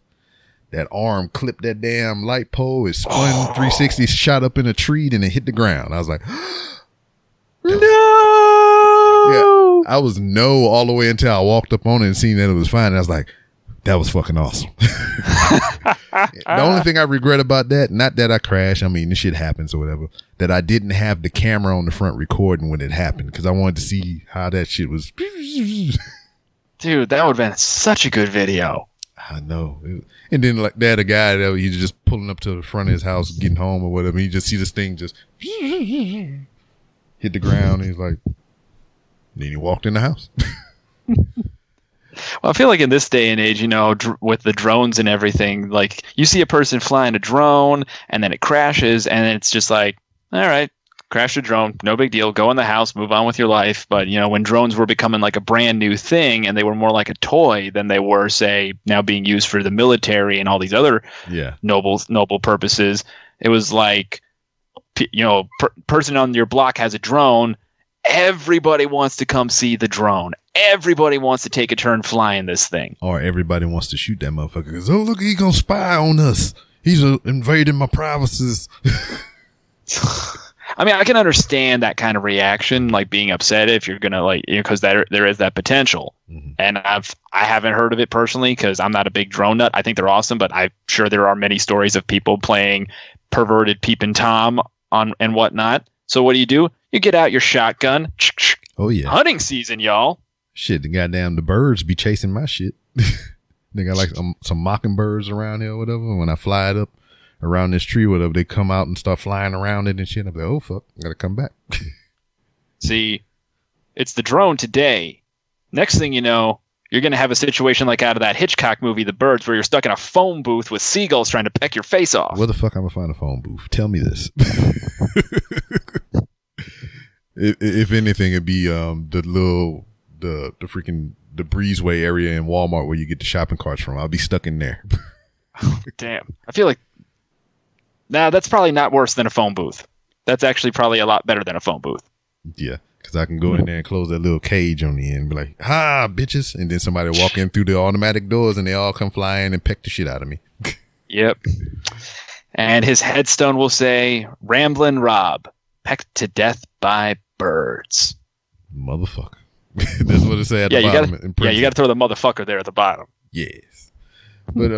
Speaker 4: That arm clipped that damn light pole. It spun 360, shot up in a tree, and it hit the ground. I was like,
Speaker 5: no.
Speaker 4: Yeah, I was no all the way until I walked up on it and seen that it was fine. And I was like, that was fucking awesome. The only thing I regret about that, not that I crashed, I mean, this shit happens or whatever, that I didn't have the camera on the front recording when it happened, because I wanted to see how that shit was.
Speaker 5: Dude, that would have been such a good video.
Speaker 4: I know. And then like that, a guy that he's just pulling up to the front of his house, getting home or whatever. You just see this thing just hit the ground. And he's like, then he walked in the house.
Speaker 5: Well, I feel like in this day and age, with the drones and everything, like you see a person flying a drone and then it crashes and it's just like, all right, crash a drone, no big deal, go in the house, move on with your life. But, when drones were becoming like a brand new thing and they were more like a toy than they were, say, now being used for the military and all these other noble purposes, it was like, person on your block has a drone. Everybody wants to come see the drone. Everybody wants to take a turn flying this thing.
Speaker 4: Or everybody wants to shoot that motherfucker because, oh, look, he's going to spy on us. He's invading my privacies.
Speaker 5: I mean, I can understand that kind of reaction, like being upset if you're going to because there is that potential. Mm-hmm. And I haven't heard of it personally because I'm not a big drone nut. I think they're awesome, but I'm sure there are many stories of people playing perverted peeping Tom and whatnot. So what do? You get out your shotgun.
Speaker 4: Oh, yeah.
Speaker 5: Hunting season, y'all.
Speaker 4: Shit, the birds be chasing my shit. They got like some mockingbirds around here or whatever. When I fly it up around this tree, whatever, they come out and start flying around it and shit. I'm like, oh, fuck, I gotta come back.
Speaker 5: See, it's the drone today. Next thing you know, you're going to have a situation like out of that Hitchcock movie, The Birds, where you're stuck in a phone booth with seagulls trying to peck your face off.
Speaker 4: Where the fuck I'm going to find a phone booth? Tell me this. If anything, it'd be the freaking the breezeway area in Walmart where you get the shopping carts from. I'll be stuck in there.
Speaker 5: Damn. I feel like that's probably not worse than a phone booth. That's actually probably a lot better than a phone booth.
Speaker 4: Yeah. Because I can go in there and close that little cage on the end and be like, "Ha, bitches!" And then somebody walk in through the automatic doors and they all come flying and peck the shit out of me.
Speaker 5: Yep. And his headstone will say, "Ramblin' Rob, pecked to death by birds."
Speaker 4: Motherfucker. That's what it say at the bottom.
Speaker 5: You got to throw the motherfucker there at the bottom.
Speaker 4: Yes. But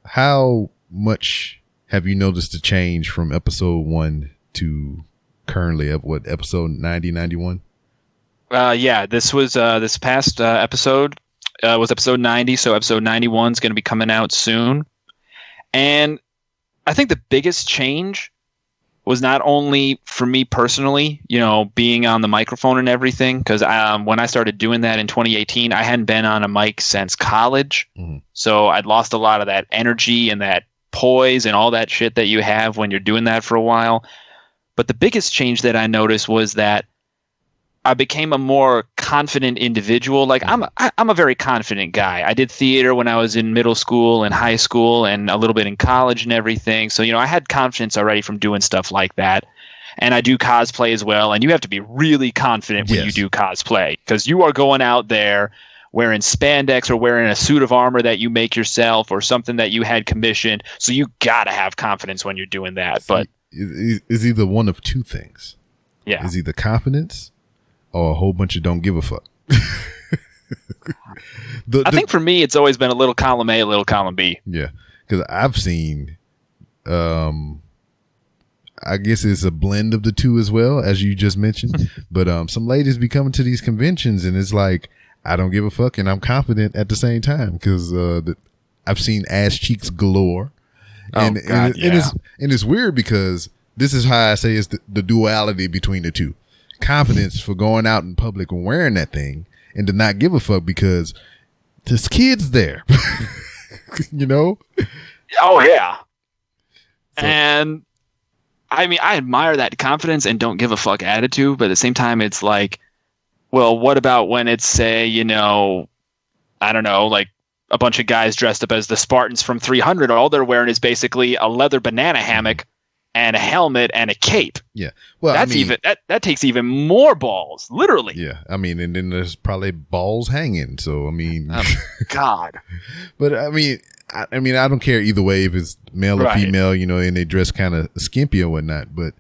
Speaker 4: how much have you noticed the change from episode 1 to currently episode 90, 91?
Speaker 5: Yeah, this was this past episode was episode 90, so episode 91 is going to be coming out soon. And I think the biggest change was not only for me personally, being on the microphone and everything, because when I started doing that in 2018, I hadn't been on a mic since college. Mm-hmm. So I'd lost a lot of that energy and that poise and all that shit that you have when you're doing that for a while. But the biggest change that I noticed was that I became a more confident individual. Like I'm a very confident guy. I did theater when I was in middle school and high school and a little bit in college and everything. So, I had confidence already from doing stuff like that. And I do cosplay as well. And you have to be really confident when you do cosplay, because you are going out there wearing spandex or wearing a suit of armor that you make yourself or something that you had commissioned. So you got to have confidence when you're doing that. But
Speaker 4: it's either one of two things.
Speaker 5: Yeah.
Speaker 4: It's either confidence or a whole bunch of don't give a fuck.
Speaker 5: I think for me, it's always been a little column A, a little column B.
Speaker 4: Yeah, because I've seen, I guess it's a blend of the two as well, as you just mentioned. But some ladies be coming to these conventions and it's like, I don't give a fuck and I'm confident at the same time, because I've seen ass cheeks galore. And it's weird because this is how I say it's the duality between the two. Confidence for going out in public and wearing that thing, and to not give a fuck because there's kids there.
Speaker 5: Oh yeah. So, and I mean, I admire that confidence and don't give a fuck attitude, but at the same time it's like, well, what about when it's, say, I don't know, like a bunch of guys dressed up as the Spartans from 300, all they're wearing is basically a leather banana hammock and a helmet and a cape.
Speaker 4: Yeah. Well,
Speaker 5: that takes even more balls, literally.
Speaker 4: Yeah. I mean, and then there's probably balls hanging. So, I mean,
Speaker 5: God.
Speaker 4: But I mean, I don't care either way if it's male or female, and they dress kind of skimpy or whatnot. But,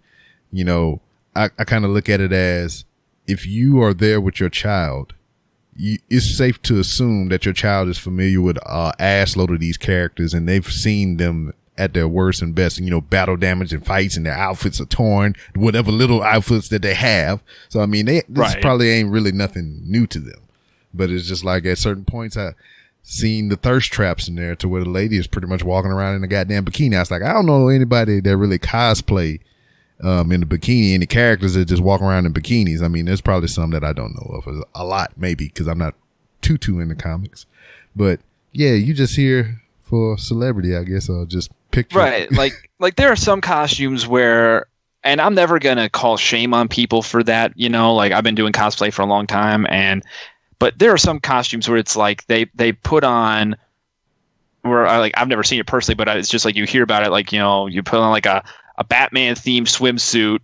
Speaker 4: I kind of look at it as, if you are there with your child, it's safe to assume that your child is familiar with ass load of these characters, and they've seen them at their worst and best, battle damage and fights, and their outfits are torn, whatever little outfits that they have. So, I mean, this probably ain't really nothing new to them, but it's just like at certain points, I seen the thirst traps in there to where the lady is pretty much walking around in a goddamn bikini. I was like, I don't know anybody that really cosplay, in the bikini, any characters that just walk around in bikinis. I mean, there's probably some that I don't know of, a lot maybe, because I'm not too in the comics, but yeah, you just here for celebrity, I guess, or just picture.
Speaker 5: Right. Like there are some costumes where, and I'm never going to call shame on people for that, like I've been doing cosplay for a long time, but there are some costumes where it's like they put on, where I've never seen it personally, but it's just like you hear about it, like, you put on like a Batman themed swimsuit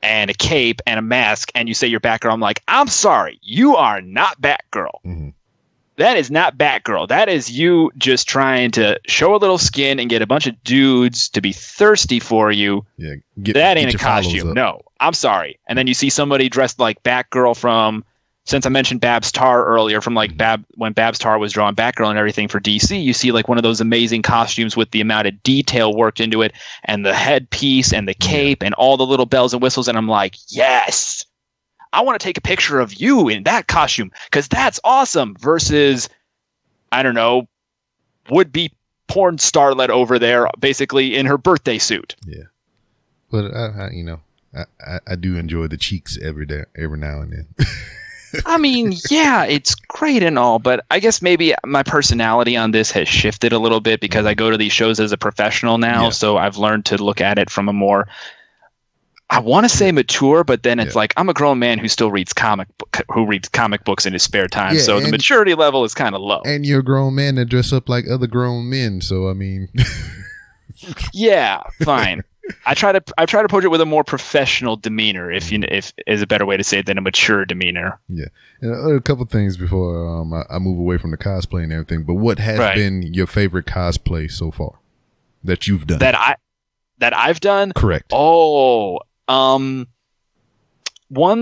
Speaker 5: and a cape and a mask, and you say you're Batgirl. I'm like, I'm sorry, you are not Batgirl. Mm-hmm. That is not Batgirl. That is you just trying to show a little skin and get a bunch of dudes to be thirsty for you.
Speaker 4: Yeah,
Speaker 5: that ain't a costume. No, I'm sorry. And then you see somebody dressed like Batgirl from, since I mentioned Babs Tarr earlier, from like when Babs Tarr was drawing Batgirl and everything for DC, you see like one of those amazing costumes with the amount of detail worked into it, and the headpiece and the cape and all the little bells and whistles. And I'm like, yes, I want to take a picture of you in that costume, because that's awesome, versus, I don't know, would-be porn starlet over there basically in her birthday suit.
Speaker 4: Yeah. But, I do enjoy the cheeks every now and then.
Speaker 5: I mean, yeah, it's great and all, but I guess maybe my personality on this has shifted a little bit because I go to these shows as a professional now, yeah. So I've learned to look at it from a more, I want to say mature, but then it's like I'm a grown man who still reads comic books in his spare time. Yeah, so the maturity level is kind of low.
Speaker 4: And you're a grown man that dress up like other grown men. So, I mean,
Speaker 5: yeah, fine. I try to approach it with a more professional demeanor, if is a better way to say it than a mature demeanor.
Speaker 4: Yeah. And a couple things before I move away from the cosplay and everything. But what has been your favorite cosplay so far that you've done?
Speaker 5: That I've done?
Speaker 4: Correct.
Speaker 5: Oh, one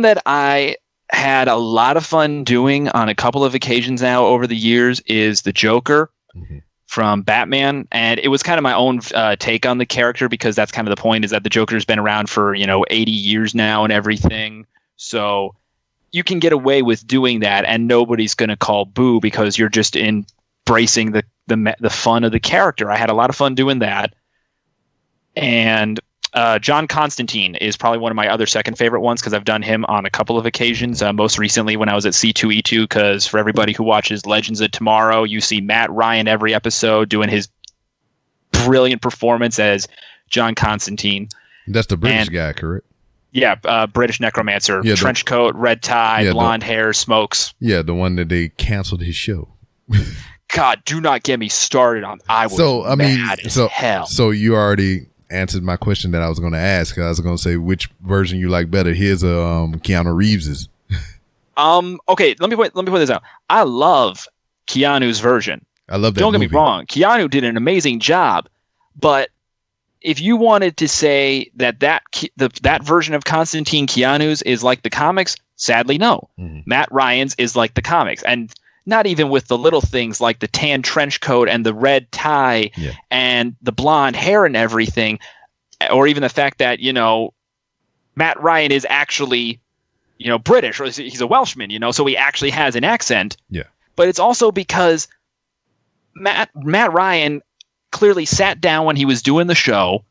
Speaker 5: that I had a lot of fun doing on a couple of occasions now over the years is the Joker from Batman. And it was kind of my own take on the character, because that's kind of the point, is that the Joker's been around for, 80 years now and everything. So you can get away with doing that and nobody's going to call boo, because you're just embracing the fun of the character. I had a lot of fun doing that. And John Constantine is probably one of my other second favorite ones, because I've done him on a couple of occasions. Most recently when I was at C2E2, because for everybody who watches Legends of Tomorrow, you see Matt Ryan every episode doing his brilliant performance as John Constantine.
Speaker 4: That's the British guy, correct?
Speaker 5: Yeah, British necromancer, trench coat, red tie, blonde hair, smokes.
Speaker 4: Yeah, the one that they canceled his show.
Speaker 5: God, do not get me started on. I was mad as hell. So
Speaker 4: you already answered my question that I was going to ask. 'Cause I was going to say which version you like better. Here's Keanu Reeves's.
Speaker 5: Okay, let me point this out. I love Keanu's version.
Speaker 4: I love that.
Speaker 5: Don't get me wrong. Keanu did an amazing job, but if you wanted to say that version of Constantine Keanu's is like the comics, sadly no. Matt Ryan's is like the comics, and not even with the little things like the tan trench coat and the red tie and the blonde hair and everything, or even the fact that, Matt Ryan is actually, British, or he's a Welshman, so he actually has an accent.
Speaker 4: Yeah.
Speaker 5: But it's also because Matt Ryan clearly sat down when he was doing the show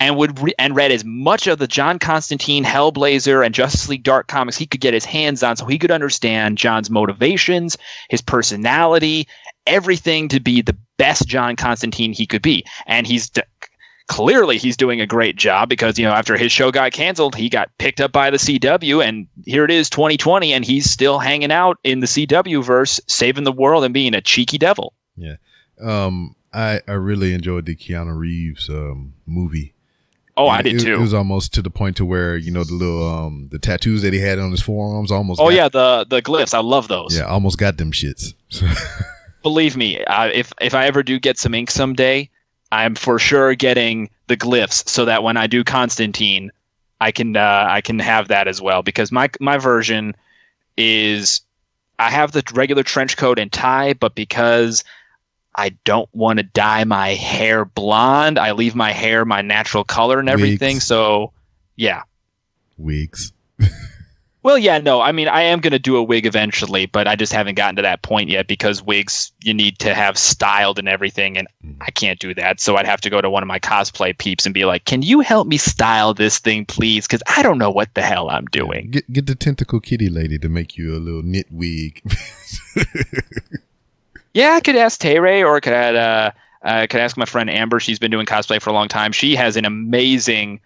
Speaker 5: and read as much of the John Constantine, Hellblazer, and Justice League Dark comics he could get his hands on, so he could understand John's motivations, his personality, everything to be the best John Constantine he could be. And clearly he's doing a great job, because after his show got canceled, he got picked up by the CW, and here it is 2020, and he's still hanging out in the CW verse, saving the world and being a cheeky devil.
Speaker 4: Yeah. I really enjoyed the Keanu Reeves movie.
Speaker 5: Oh, I did too.
Speaker 4: It was almost to the point to where, the little the tattoos that he had on his forearms almost.
Speaker 5: Oh, yeah, the glyphs. I love those.
Speaker 4: Yeah, almost got them shits.
Speaker 5: Believe me, if I ever do get some ink someday, I'm for sure getting the glyphs, so that when I do Constantine, I can have that as well. Because my version is, I have the regular trench coat and tie, but because I don't want to dye my hair blonde, I leave my hair my natural color and everything.
Speaker 4: Wigs.
Speaker 5: So, yeah.
Speaker 4: Wigs.
Speaker 5: Well, yeah, no. I mean, I am going to do a wig eventually, but I just haven't gotten to that point yet, because wigs you need to have styled and everything, and I can't do that. So I'd have to go to one of my cosplay peeps and be like, "Can you help me style this thing, please? Because I don't know what the hell I'm doing."
Speaker 4: Get the tentacle kitty lady to make you a little knit wig.
Speaker 5: Yeah, I could ask Tay-Ray, or I could ask my friend Amber. She's been doing cosplay for a long time. She has an amazing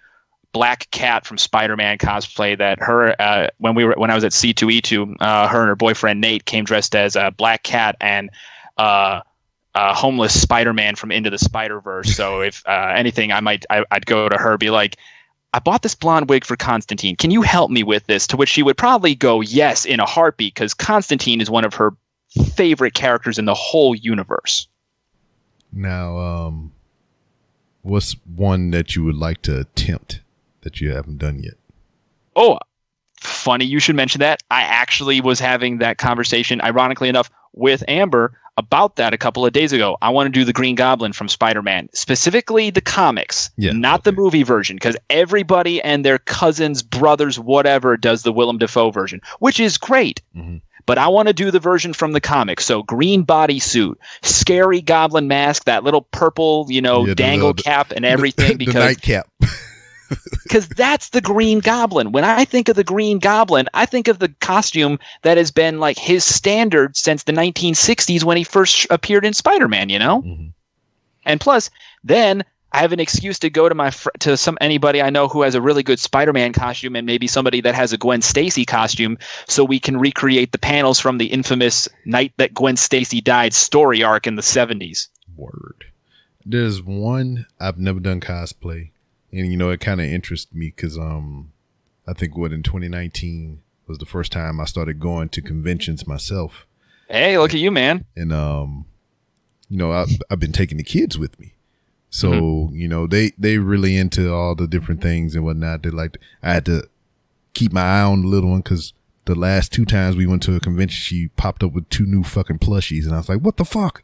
Speaker 5: Black Cat from Spider-Man cosplay that when I was at C2E2, her and her boyfriend Nate came dressed as a Black Cat and homeless Spider-Man from Into the Spider-Verse. So if anything, I'd go to her, be like, "I bought this blonde wig for Constantine. Can you help me with this?" To which she would probably go yes in a heartbeat, because Constantine is one of her favorite characters in the whole universe.
Speaker 4: Now, what's one that you would like to attempt that you haven't done yet?
Speaker 5: Oh, funny you should mention that. I actually was having that conversation, ironically enough, with Amber about that a couple of days ago. I want to do the Green Goblin from Spider-Man, specifically the comics, not the movie version, because everybody and their cousins, brothers, whatever, does the Willem Dafoe version, which is great. Mm-hmm. But I want to do the version from the comics. So green bodysuit, scary goblin mask, that little purple, dangle cap and everything.
Speaker 4: The nightcap.
Speaker 5: Because that's the Green Goblin. When I think of the Green Goblin, I think of the costume that has been like his standard since the 1960s when he first appeared in Spider-Man, Mm-hmm. And plus, then I have an excuse to go to anybody I know who has a really good Spider-Man costume, and maybe somebody that has a Gwen Stacy costume, so we can recreate the panels from the infamous Night That Gwen Stacy Died story arc in the 70s.
Speaker 4: Word. There's one, I've never done cosplay, And, you know, it kind of interests me because I think in 2019 was the first time I started going to conventions myself.
Speaker 5: Hey, look at you, man.
Speaker 4: And, you know, I've been taking the kids with me. So, you know, they really into all the different things and whatnot. I had to keep my eye on the little one because the last 2 times we went to a convention, she popped up with 2 new fucking plushies. And I was like, what the fuck?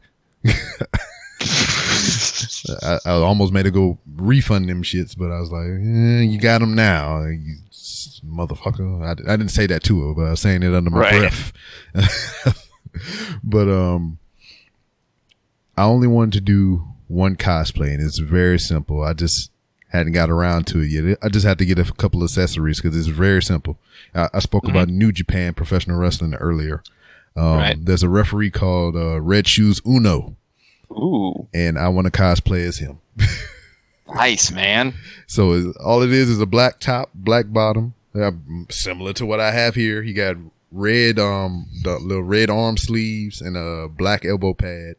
Speaker 4: I almost made her go refund them shits, but I was like, you got them now, you motherfucker. I didn't say that to her, but I was saying it under my breath. But I only wanted to do one cosplay, and it's very simple. I just hadn't got around to it yet. I just had to get a couple accessories because it's very simple. I spoke about New Japan Professional Wrestling earlier. There's a referee called Red Shoes Uno.
Speaker 5: Ooh.
Speaker 4: And I want to cosplay as him.
Speaker 5: Nice, man.
Speaker 4: So all it is a black top, black bottom, similar to what I have here. He got red, the little red arm sleeves and a black elbow pad,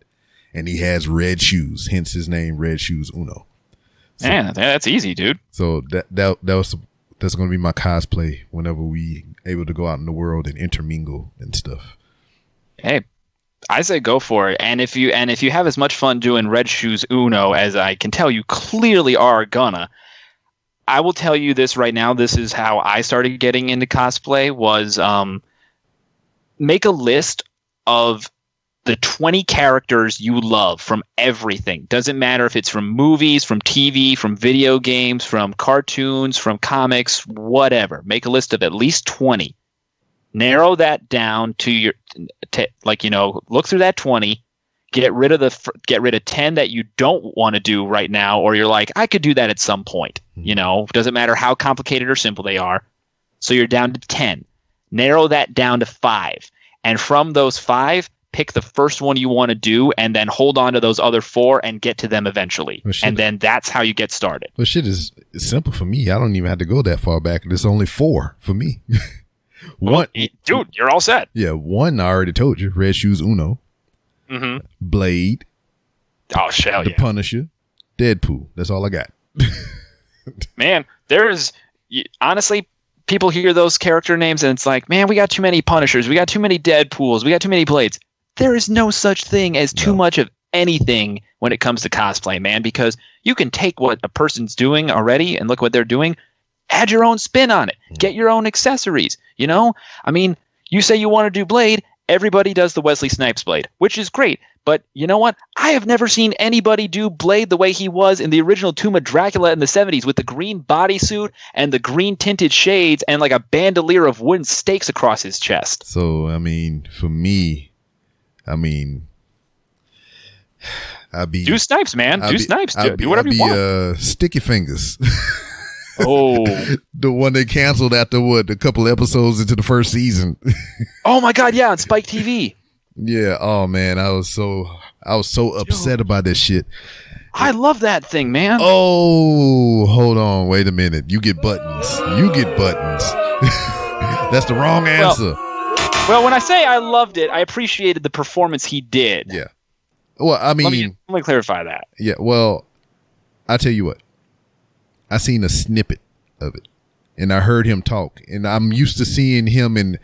Speaker 4: and he has red shoes. Hence his name, Red Shoes Uno. So,
Speaker 5: man, that's easy, dude.
Speaker 4: So that's going to be my cosplay whenever we able to go out in the world and intermingle and stuff.
Speaker 5: Hey, I say go for it. And if you have as much fun doing Red Shoes Uno as I can tell you clearly are gonna, I will tell you this right now. This is how I started getting into cosplay was make a list of the 20 characters you love from everything. Doesn't matter if it's from movies, from TV, from video games, from cartoons, from comics, whatever. Make a list of at least 20. Narrow that down to your, look through that 20, get rid of 10 that you don't want to do right now, or you're like, I could do that at some point. You know, doesn't matter how complicated or simple they are. So you're down to 10. Narrow that down to 5. And from those 5, pick the first one you want to do, and then hold on to those other 4 and get to them eventually. And then that's how you get started.
Speaker 4: Well, shit is simple for me. I don't even have to go that far back. There's only 4 for me.
Speaker 5: One, dude, you're all set.
Speaker 4: Yeah, one I already told you. Red Shoes Uno. Mm-hmm. Blade.
Speaker 5: Oh, shell
Speaker 4: The Punisher. Deadpool. That's all I got.
Speaker 5: Man, honestly, people hear those character names and it's like, man, we got too many Punishers. We got too many Deadpools. We got too many Blades. There is no such thing as too much of anything when it comes to cosplay, man, because you can take what a person's doing already and look what they're doing. Add your own spin on it. Get your own accessories. You know, I mean, you say you want to do Blade. Everybody does the Wesley Snipes Blade, which is great. But you know what? I have never seen anybody do Blade the way he was in the original Tomb of Dracula in the 70s with the green bodysuit and the green tinted shades and like a bandolier of wooden stakes across his chest.
Speaker 4: So, I mean, for me, I'd be...
Speaker 5: Do Snipes, man. Do Snipes. Do whatever you want.
Speaker 4: Sticky Fingers.
Speaker 5: Oh,
Speaker 4: the one they canceled after a couple episodes into the first season.
Speaker 5: Oh my God, yeah, on Spike TV.
Speaker 4: Yeah. Oh man, I was so upset about this shit.
Speaker 5: I love that thing, man.
Speaker 4: Oh, hold on, wait a minute. You get buttons. That's the wrong answer.
Speaker 5: Well, when I say I loved it, I appreciated the performance he did.
Speaker 4: Yeah. Well, I mean,
Speaker 5: let me clarify that.
Speaker 4: Yeah. Well, I'll tell you what. I seen a snippet of it, and I heard him talk, and I'm used to seeing him in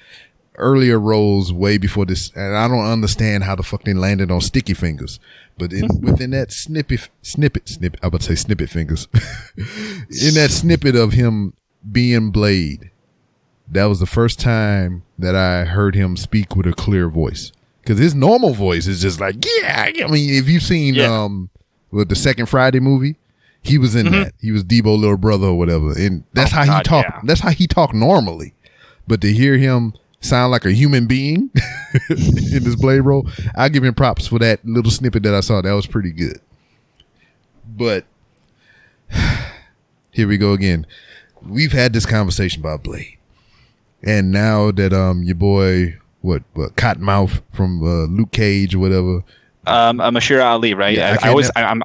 Speaker 4: earlier roles way before this, and I don't understand how the fuck they landed on Sticky Fingers, but within that snippet, I'm about to say snippet fingers, in that snippet of him being Blade, that was the first time that I heard him speak with a clear voice, because his normal voice is just like, yeah, I mean, if you've seen with the Second Friday movie, he was in that. He was Debo little brother or whatever. And that's how he talked. Yeah. That's how he talked normally. But to hear him sound like a human being in this Blade role, I give him props for that little snippet that I saw. That was pretty good. But here we go again. We've had this conversation about Blade. And now that your boy, what Cottonmouth from Luke Cage or whatever,
Speaker 5: Mashira Ali, right?
Speaker 4: Yeah,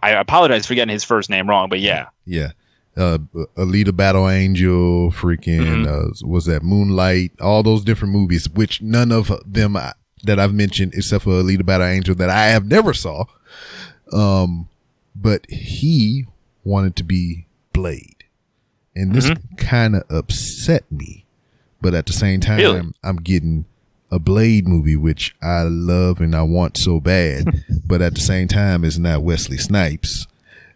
Speaker 5: I apologize for getting his first name wrong, but yeah.
Speaker 4: Yeah. Alita Battle Angel, freaking, was that Moonlight, all those different movies, which none of them that I've mentioned, except for Alita Battle Angel, that I have never saw. But he wanted to be Blade. And this kind of upset me. But at the same time,
Speaker 5: Really?
Speaker 4: I'm getting a Blade movie, which I love and I want so bad. But at the same time, it's not Wesley Snipes,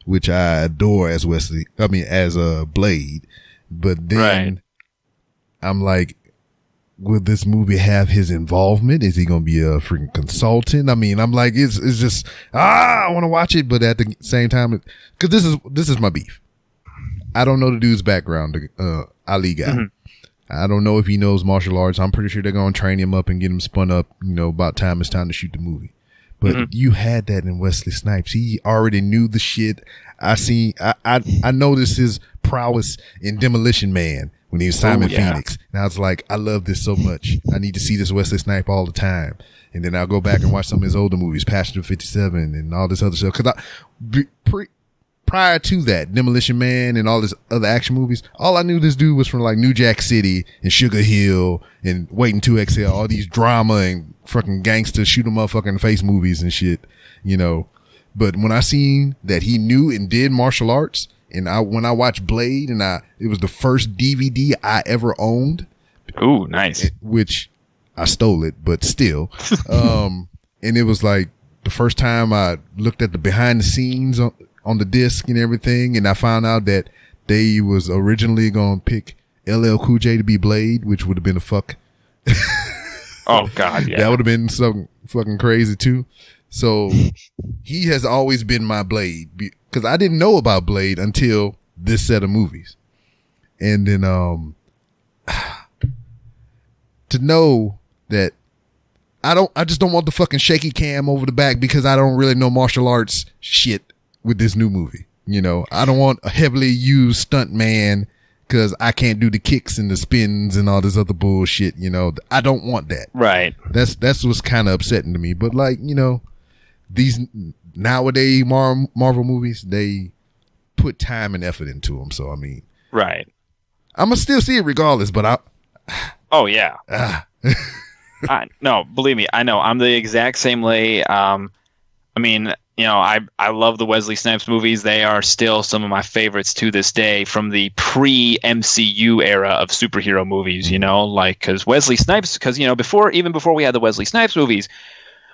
Speaker 4: which I adore as a Blade. But then I'm like, will this movie have his involvement? Is he going to be a freaking consultant? I mean, I'm like, it's just, I want to watch it. But at the same time, because this is my beef. I don't know the dude's background, the Ali guy. I don't know if he knows martial arts. I'm pretty sure they're going to train him up and get him spun up, about time it's time to shoot the movie. But you had that in Wesley Snipes. He already knew the shit. I noticed his prowess in Demolition Man when he was Simon Phoenix. And I was like, I love this so much. I need to see this Wesley Snipe all the time. And then I'll go back and watch some of his older movies, Passenger 57 and all this other stuff. Because prior to that, Demolition Man and all this other action movies, all I knew this dude was from like New Jack City and Sugar Hill and Waiting to Exhale, all these drama and fucking gangster shoot 'em motherfucker in the face movies and shit, But when I seen that he knew and did martial arts, and when I watched Blade, and it was the first DVD I ever owned.
Speaker 5: Ooh, nice.
Speaker 4: Which I stole it, but still. And it was like the first time I looked at the behind the scenes on the disc and everything, and I found out that they was originally going to pick LL Cool J to be Blade, which would have been a fuck.
Speaker 5: Oh, God, yeah.
Speaker 4: That would have been something fucking crazy, too. So he has always been my Blade, because I didn't know about Blade until this set of movies. And then to know that I just don't want the fucking shaky cam over the back, because I don't really know martial arts shit with this new movie. I don't want a heavily used stunt man, because I can't do the kicks and the spins and all this other bullshit. I don't want that.
Speaker 5: Right.
Speaker 4: That's what's kind of upsetting to me. But like, these nowadays Marvel movies, they put time and effort into them. So I mean,
Speaker 5: right.
Speaker 4: I'm gonna still see it regardless. But
Speaker 5: oh yeah. No, believe me, I know. I'm the exact same way. I mean, I love the Wesley Snipes movies. They are still some of my favorites to this day, from the pre-MCU era of superhero movies, like, because Wesley Snipes, because, before we had the Wesley Snipes movies,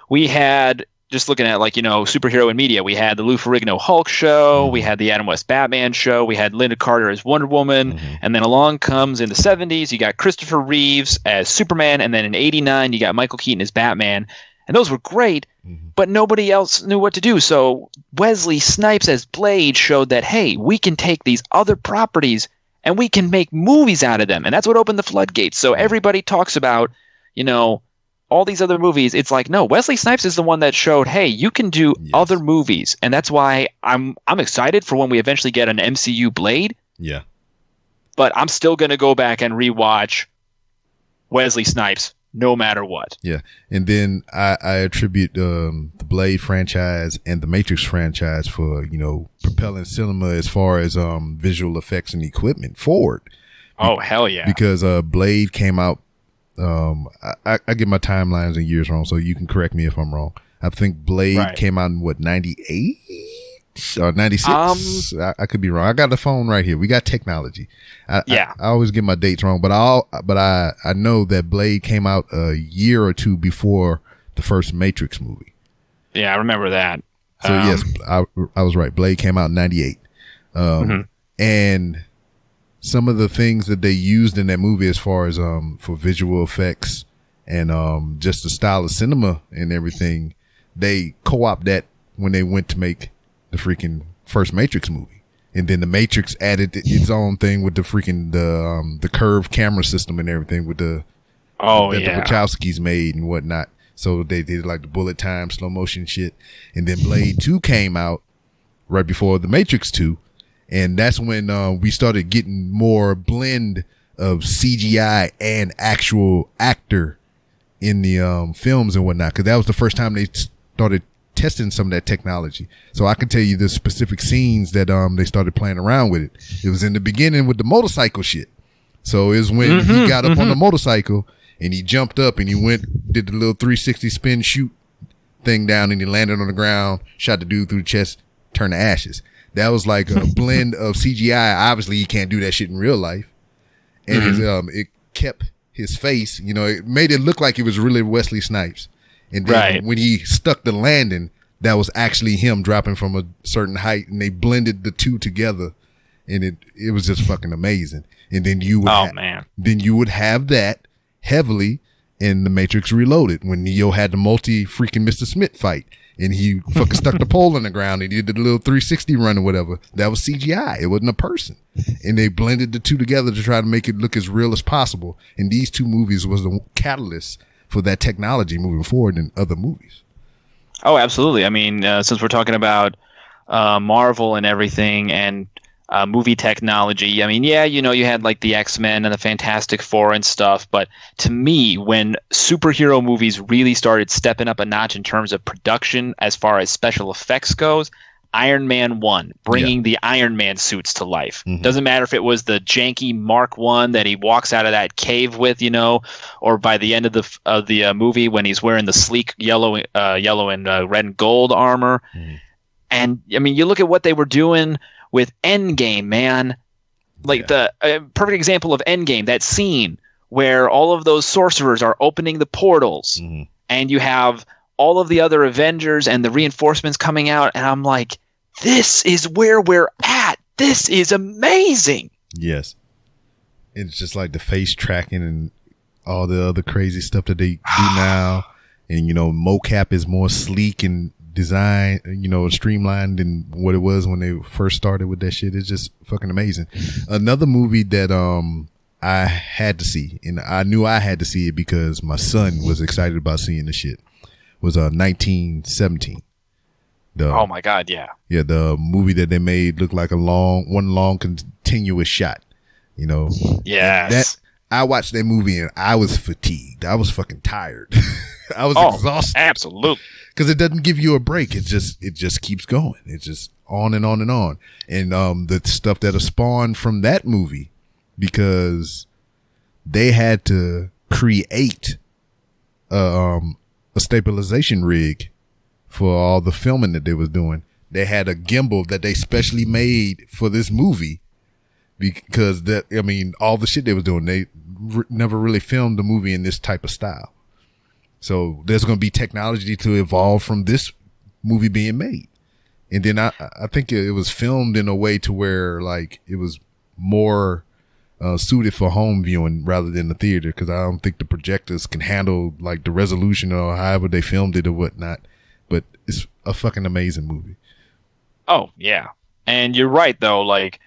Speaker 5: we had, just looking at superhero and media, we had the Lou Ferrigno Hulk show, we had the Adam West Batman show, we had Linda Carter as Wonder Woman, and then along comes in the 70s, you got Christopher Reeves as Superman, and then in 89, you got Michael Keaton as Batman. And those were great, but nobody else knew what to do. So Wesley Snipes as Blade showed that, hey, we can take these other properties and we can make movies out of them. And that's what opened the floodgates. So everybody talks about, all these other movies. It's like, no, Wesley Snipes is the one that showed, hey, you can do other movies. And that's why I'm excited for when we eventually get an MCU Blade.
Speaker 4: Yeah.
Speaker 5: But I'm still going to go back and rewatch Wesley Snipes no matter what.
Speaker 4: Yeah. And then I attribute the Blade franchise and the Matrix franchise for, propelling cinema as far as visual effects and equipment forward.
Speaker 5: Oh, hell yeah.
Speaker 4: Because Blade came out, I get my timelines and years wrong, so you can correct me if I'm wrong. I think Blade came out in 98 or 96? I could be wrong. I got the phone right here. We got technology. I always get my dates wrong, but I know that Blade came out a year or two before the first Matrix movie.
Speaker 5: Yeah, I remember that.
Speaker 4: So yes, I was right. Blade came out in 98. And some of the things that they used in that movie as far as for visual effects and just the style of cinema and everything, they co-opted that when they went to make the freaking first Matrix movie. And then the Matrix added its own thing with the freaking the curved camera system and everything with the Wachowskis made and whatnot. So they did like the bullet time, slow motion shit. And then Blade 2 came out right before the Matrix 2. And that's when we started getting more blend of CGI and actual actor in the films and whatnot. Because that was the first time they started testing some of that technology. So I can tell you the specific scenes that they started playing around with it. It was in the beginning with the motorcycle shit. So it was when he got up on the motorcycle and he jumped up and he did the little 360 spin shoot thing down, and he landed on the ground, shot the dude through the chest, turn to ashes. That was like a blend of CGI. Obviously, you can't do that shit in real life. And it kept his face, you know, it made it look like it was really Wesley Snipes. And then when he stuck the landing, that was actually him dropping from a certain height, and they blended the two together, and it was just fucking amazing. And then you would have that heavily in The Matrix Reloaded when Neo had the freaking Mr. Smith fight, and he fucking stuck the pole in the ground and he did the little 360 run or whatever. That was CGI. It wasn't a person. And they blended the two together to try to make it look as real as possible. And these two movies was the catalyst for that technology moving forward in other movies.
Speaker 5: Oh, absolutely. I mean, since we're talking about Marvel and everything and movie technology, I mean, yeah, you know, you had like the X-Men and the Fantastic Four and stuff. But to me, when superhero movies really started stepping up a notch in terms of production as far as special effects goes, Iron Man 1, bringing the Iron Man suits to life. Doesn't matter if it was the janky Mark 1 that he walks out of that cave with, you know, or by the end of the movie when he's wearing the sleek yellow and red and gold armor. And I mean, you look at what they were doing with Endgame, man. Like the perfect example of Endgame, that scene where all of those sorcerers are opening the portals, and you have all of the other Avengers and the reinforcements coming out, and I'm like, this is where we're at. This is amazing.
Speaker 4: Yes. It's just like the face tracking and all the other crazy stuff that they do now. And, you know, mocap is more sleek and designed, you know, streamlined than what it was when they first started with that shit. It's just fucking amazing. Another movie that I had to see, and I knew I had to see it because my son was excited about seeing the shit, was 1917.
Speaker 5: Oh my God, yeah.
Speaker 4: Yeah, the movie that they made looked like one long continuous shot, you know.
Speaker 5: Yes.
Speaker 4: I watched that movie and I was fatigued. I was fucking tired. I was exhausted.
Speaker 5: Absolutely.
Speaker 4: Because it doesn't give you a break. It just keeps going. It's just on and on and on. And the stuff that spawned from that movie, because they had to create a stabilization rig for all the filming that they was doing. They had a gimbal that they specially made for this movie because all the shit they was doing, they never really filmed the movie in this type of style. So there's going to be technology to evolve from this movie being made. And then I think it was filmed in a way to where like it was more suited for home viewing rather than the theater, because I don't think the projectors can handle like the resolution or however they filmed it or whatnot. But it's a fucking amazing movie.
Speaker 5: Oh, yeah. And you're right, though. Like,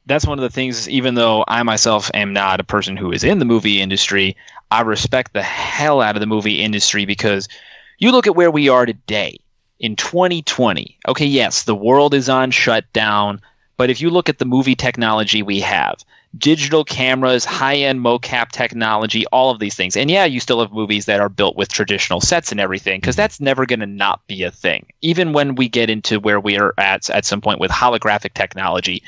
Speaker 5: that's one of the things, even though I myself am not a person who is in the movie industry, I respect the hell out of the movie industry, because you look at where we are today in 2020. Okay, yes, the world is on shutdown, but if you look at the movie technology we have, digital cameras, high-end mocap technology, all of these things. And yeah, you still have movies that are built with traditional sets and everything, because that's never going to not be a thing. Even when we get into where we are at some point with holographic technology,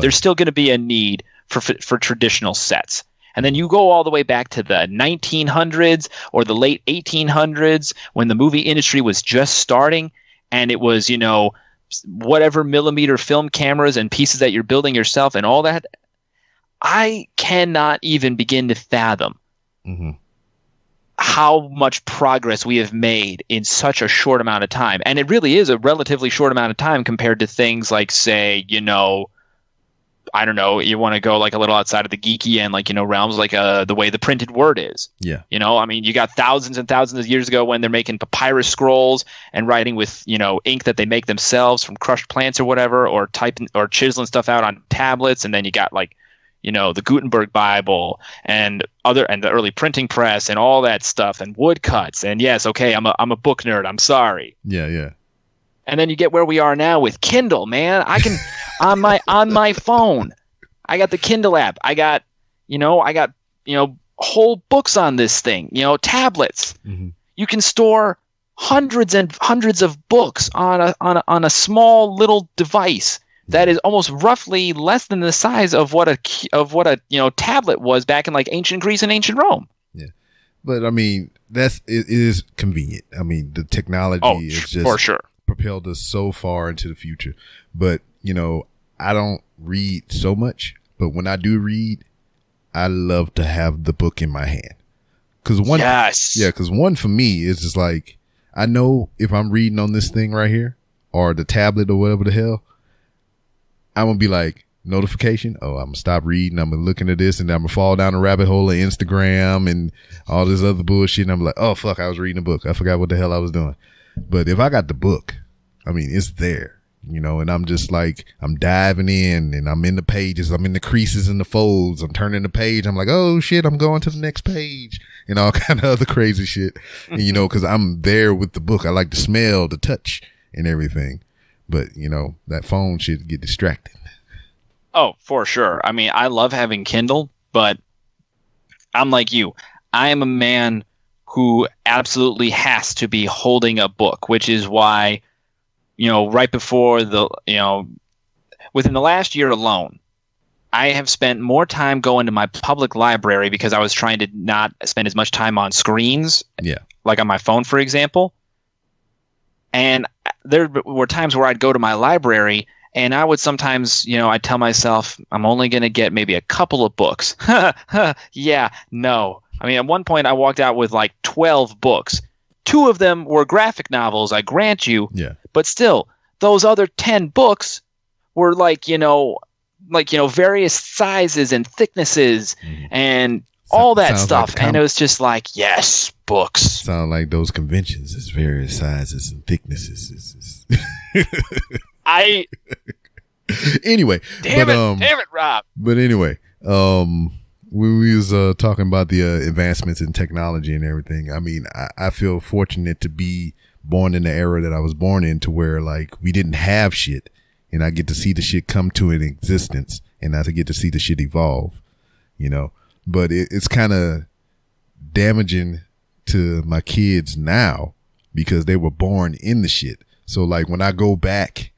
Speaker 5: there's still going to be a need for traditional sets. And then you go all the way back to the 1900s or the late 1800s when the movie industry was just starting, and it was, you know, whatever millimeter film cameras and pieces that you're building yourself and all that. I cannot even begin to fathom how much progress we have made in such a short amount of time. And it really is a relatively short amount of time compared to things like, say, you know, I don't know, you want to go like a little outside of the geeky and like, you know, realms like the way the printed word is. Yeah. You know, I mean, you got thousands and thousands of years ago when they're making papyrus scrolls and writing with, you know, ink that they make themselves from crushed plants or whatever, or typing or chiseling stuff out on tablets. And then you got like, you know, the Gutenberg Bible and the early printing press and all that stuff and woodcuts. And yes, okay, I'm a book nerd. I'm sorry.
Speaker 4: Yeah, yeah.
Speaker 5: And then you get where we are now with Kindle, man. I can on my phone. I got the Kindle app. I got whole books on this thing. You know, tablets. Mm-hmm. You can store hundreds and hundreds of books on a small little device that is almost roughly less than the size of what a tablet was back in like ancient Greece and ancient Rome.
Speaker 4: Yeah, but I mean it is convenient. I mean the technology is just
Speaker 5: for sure
Speaker 4: propelled us so far into the future. But, you know, I don't read so much, but when I do read, I love to have the book in my hand. Cause one for me is just like, I know if I'm reading on this thing right here or the tablet or whatever the hell, I'm going to be like, notification. Oh, I'm going to stop reading. I'm going to look into this and I'm going to fall down a rabbit hole of Instagram and all this other bullshit. And I'm like, oh, fuck, I was reading a book. I forgot what the hell I was doing. But if I got the book, I mean, it's there. You know, and I'm just like, I'm diving in and I'm in the pages. I'm in the creases and the folds. I'm turning the page. I'm like, oh shit, I'm going to the next page and all kind of other crazy shit. And, you know, cause I'm there with the book. I like the smell, the touch and everything. But, you know, that phone shit get distracted.
Speaker 5: Oh, for sure. I mean, I love having Kindle, but I'm like you. I am a man who absolutely has to be holding a book, which is why, you know, right before within the last year alone, I have spent more time going to my public library because I was trying to not spend as much time on screens, like on my phone, for example. And there were times where I'd go to my library and I would sometimes, you know, I'd tell myself, I'm only going to get maybe a couple of books. Yeah, no. I mean, at one point I walked out with like 12 books. 2 of them were graphic novels, I grant you. Yeah. But still, those other 10 books were like, various sizes and thicknesses and all that stuff. Like and it was just like, yes, books.
Speaker 4: Sound like those conventions. It's various sizes and thicknesses. Anyway.
Speaker 5: Damn it, Rob.
Speaker 4: But anyway, when we was talking about the advancements in technology and everything, I mean, I feel fortunate to be born in the era that I was born in, to where like we didn't have shit, and I get to see the shit come to an existence, and I get to see the shit evolve, you know. But it's kind of damaging to my kids now because they were born in the shit. So like when I go back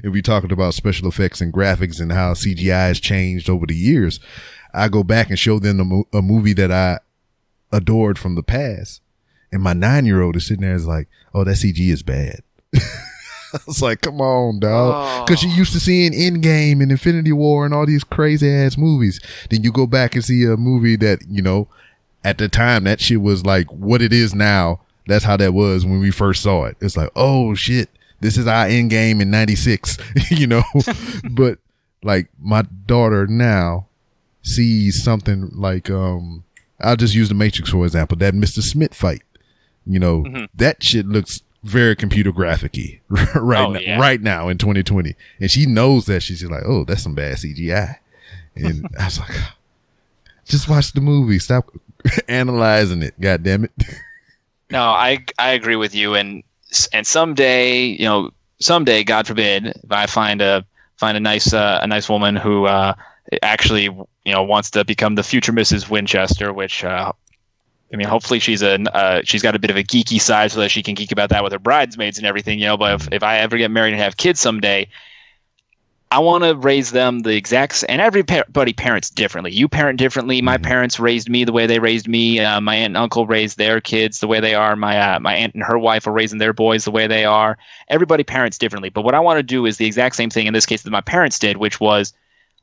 Speaker 4: and we talking about special effects and graphics and how CGI has changed over the years, I go back and show them a movie that I adored from the past. And my 9-year-old is sitting there is like, oh, that CG is bad. I was like, come on, dog. Because you're used to seeing Endgame and Infinity War and all these crazy ass movies. Then you go back and see a movie that, you know, at the time that shit was like what it is now. That's how that was when we first saw it. It's like, oh shit, this is our Endgame in 96, you know. But like my daughter now sees something like, I'll just use the Matrix for example, that Mr. Smith fight. You know, that shit looks very computer graphic-y right now in 2020. And she knows that. She's like, oh, that's some bad CGI. And I was like, just watch the movie. Stop analyzing it. God damn it.
Speaker 5: No, I agree with you. And someday, God forbid, if I find a nice woman who actually, wants to become the future Mrs. Winchester, which hopefully she's got a bit of a geeky side so that she can geek about that with her bridesmaids and everything, but if I ever get married and have kids someday, I want to raise them the exact, and everybody parents differently. You parent differently. My parents raised me the way they raised me. My aunt and uncle raised their kids the way they are. My aunt and her wife are raising their boys the way they are. Everybody parents differently. But what I want to do is the exact same thing in this case that my parents did, which was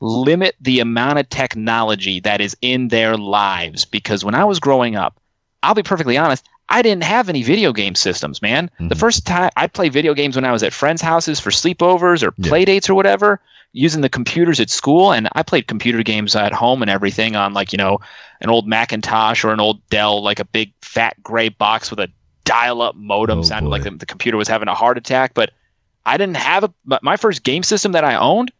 Speaker 5: limit the amount of technology that is in their lives. Because when I was growing up, I'll be perfectly honest, I didn't have any video game systems, man. The first time I played video games when I was at friends' houses for sleepovers or play dates or whatever, using the computers at school. And I played computer games at home and everything on an old Macintosh or an old Dell, like a big fat gray box with a dial-up modem. Sounded like the computer was having a heart attack. But I didn't have my first game system that I owned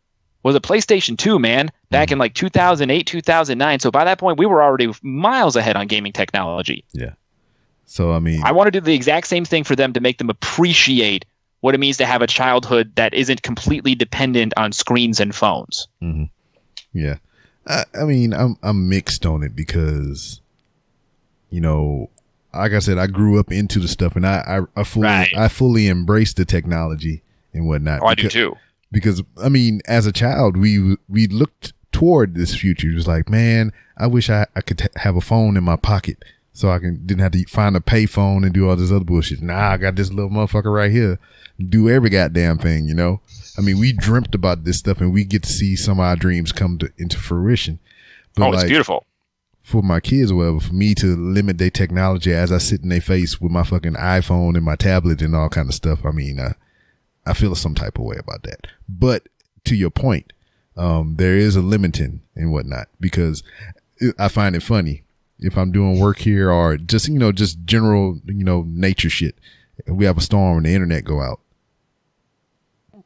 Speaker 5: was a PlayStation 2, man, back in like 2008, 2009. So by that point, we were already miles ahead on gaming technology.
Speaker 4: Yeah. So, I mean,
Speaker 5: I want to do the exact same thing for them to make them appreciate what it means to have a childhood that isn't completely dependent on screens and phones.
Speaker 4: Yeah. I mean, I'm mixed on it because, like I said, I grew up into the stuff and I fully embraced the technology and whatnot.
Speaker 5: Oh, I do too.
Speaker 4: Because, I mean, as a child, we looked toward this future. It was like, man, I wish I could have a phone in my pocket so I didn't have to find a payphone and do all this other bullshit. Nah, I got this little motherfucker right here, do every goddamn thing, you know. I mean, we dreamt about this stuff, and we get to see some of our dreams come into fruition. But
Speaker 5: it's beautiful.
Speaker 4: For my kids or whatever, for me to limit their technology as I sit in their face with my fucking iPhone and my tablet and all kind of stuff, I mean, I feel some type of way about that. But to your point, there is a limiting and whatnot, because I find it funny if I'm doing work here or just, you know, just general, you know, nature shit. We have a storm and the internet go out.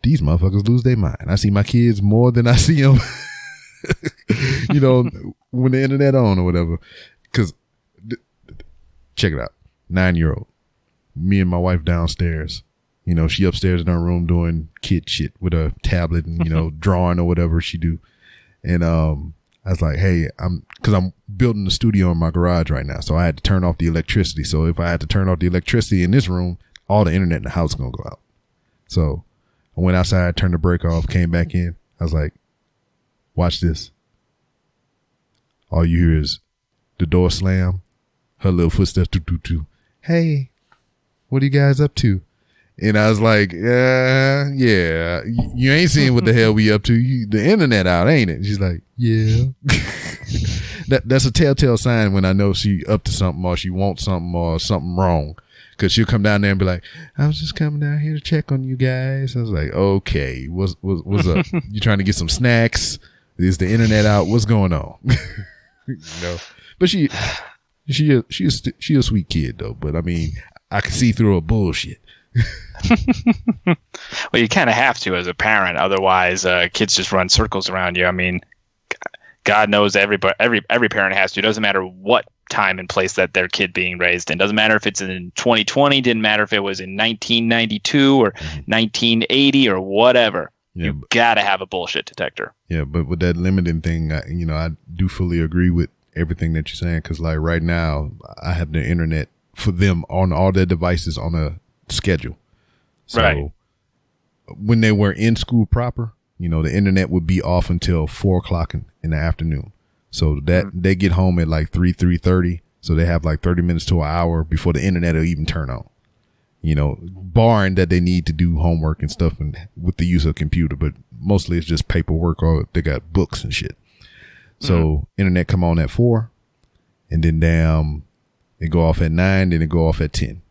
Speaker 4: These motherfuckers lose their mind. I see my kids more than I see them, you know, when the internet on or whatever. Cause check it out. 9-year-old, me and my wife downstairs, you know, she upstairs in her room doing kid shit with a tablet and, you know, drawing or whatever she do. And, I was like, hey, cause I'm building the studio in my garage right now. So I had to turn off the electricity. So if I had to turn off the electricity in this room, all the internet in the house is going to go out. So I went outside, turned the break off, came back in. I was like, watch this. All you hear is the door slam, her little footsteps, hey, what are you guys up to? And I was like, yeah, you ain't seeing what the hell we up to. The internet out, ain't it? She's like, yeah. That's a telltale sign when I know she up to something or she wants something or something wrong. Cause she'll come down there and be like, I was just coming down here to check on you guys. I was like, okay, what's up? You trying to get some snacks? Is the internet out? What's going on? You know, but she a sweet kid though. But I mean, I can see through her bullshit.
Speaker 5: Well, you kind of have to as a parent, otherwise kids just run circles around you. I mean, God knows every parent has to. It doesn't matter what time and place that their kid being raised in. Doesn't matter if it's in 2020, didn't matter if it was in 1992 or 1980 or whatever. Yeah, you gotta have a bullshit detector.
Speaker 4: Yeah, but with that limiting thing, I do fully agree with everything that you're saying, because like right now I have the internet for them on all their devices on a schedule. So
Speaker 5: right.
Speaker 4: When they were in school proper, you know, the internet would be off until 4:00 in the afternoon. So that they get home at like 3:30. So they have like 30 minutes to an hour before the internet will even turn on, you know, barring that they need to do homework and stuff and with the use of computer, but mostly it's just paperwork or they got books and shit. So internet come on at 4 and then it go off at 9, then it go off at 10.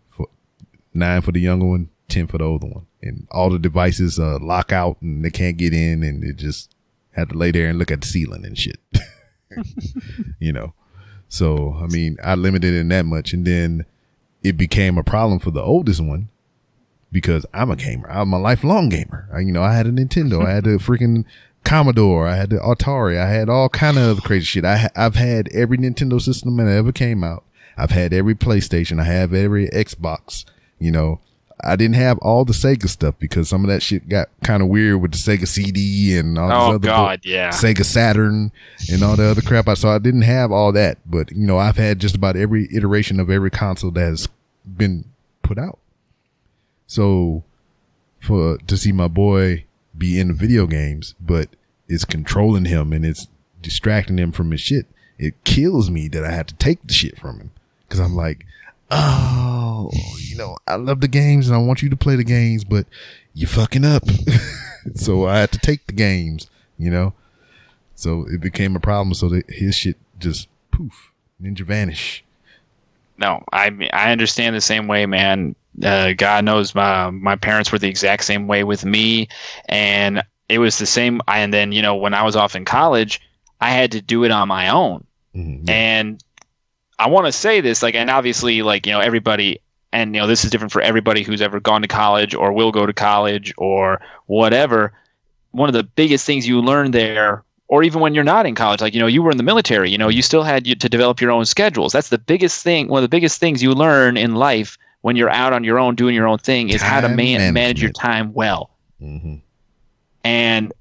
Speaker 4: 9 for the younger one, 10 for the older one. And all the devices lock out and they can't get in, and they just have to lay there and look at the ceiling and shit. You know? So, I mean, I limited it in that much. And then it became a problem for the oldest one because I'm a gamer. I'm a lifelong gamer. I had a Nintendo. I had the freaking Commodore. I had the Atari. I had all kind of other crazy shit. I've had every Nintendo system that ever came out. I've had every PlayStation. I have every Xbox. You know, I didn't have all the Sega stuff because some of that shit got kind of weird with the Sega CD and all this other Sega Saturn and all the other crap. So I didn't have all that, but you know, I've had just about every iteration of every console that has been put out. So to see my boy be in the video games, but it's controlling him and it's distracting him from his shit, it kills me that I have to take the shit from him. Cause I'm like, oh, you know, I love the games and I want you to play the games, but you're fucking up. So I had to take the games, you know? So it became a problem. So that his shit just poof, ninja vanish.
Speaker 5: No, I understand the same way, man. God knows my parents were the exact same way with me. And it was the same. And then, you know, when I was off in college, I had to do it on my own. Mm-hmm. And I want to say this, like, and obviously, like, you know, everybody, and, you know, this is different for everybody who's ever gone to college or will go to college or whatever. One of the biggest things you learn there, or even when you're not in college, like, you know, you were in the military, you know, you still had to develop your own schedules. That's the biggest thing. One of the biggest things you learn in life when you're out on your own doing your own thing is how to manage your time well. Mm-hmm. And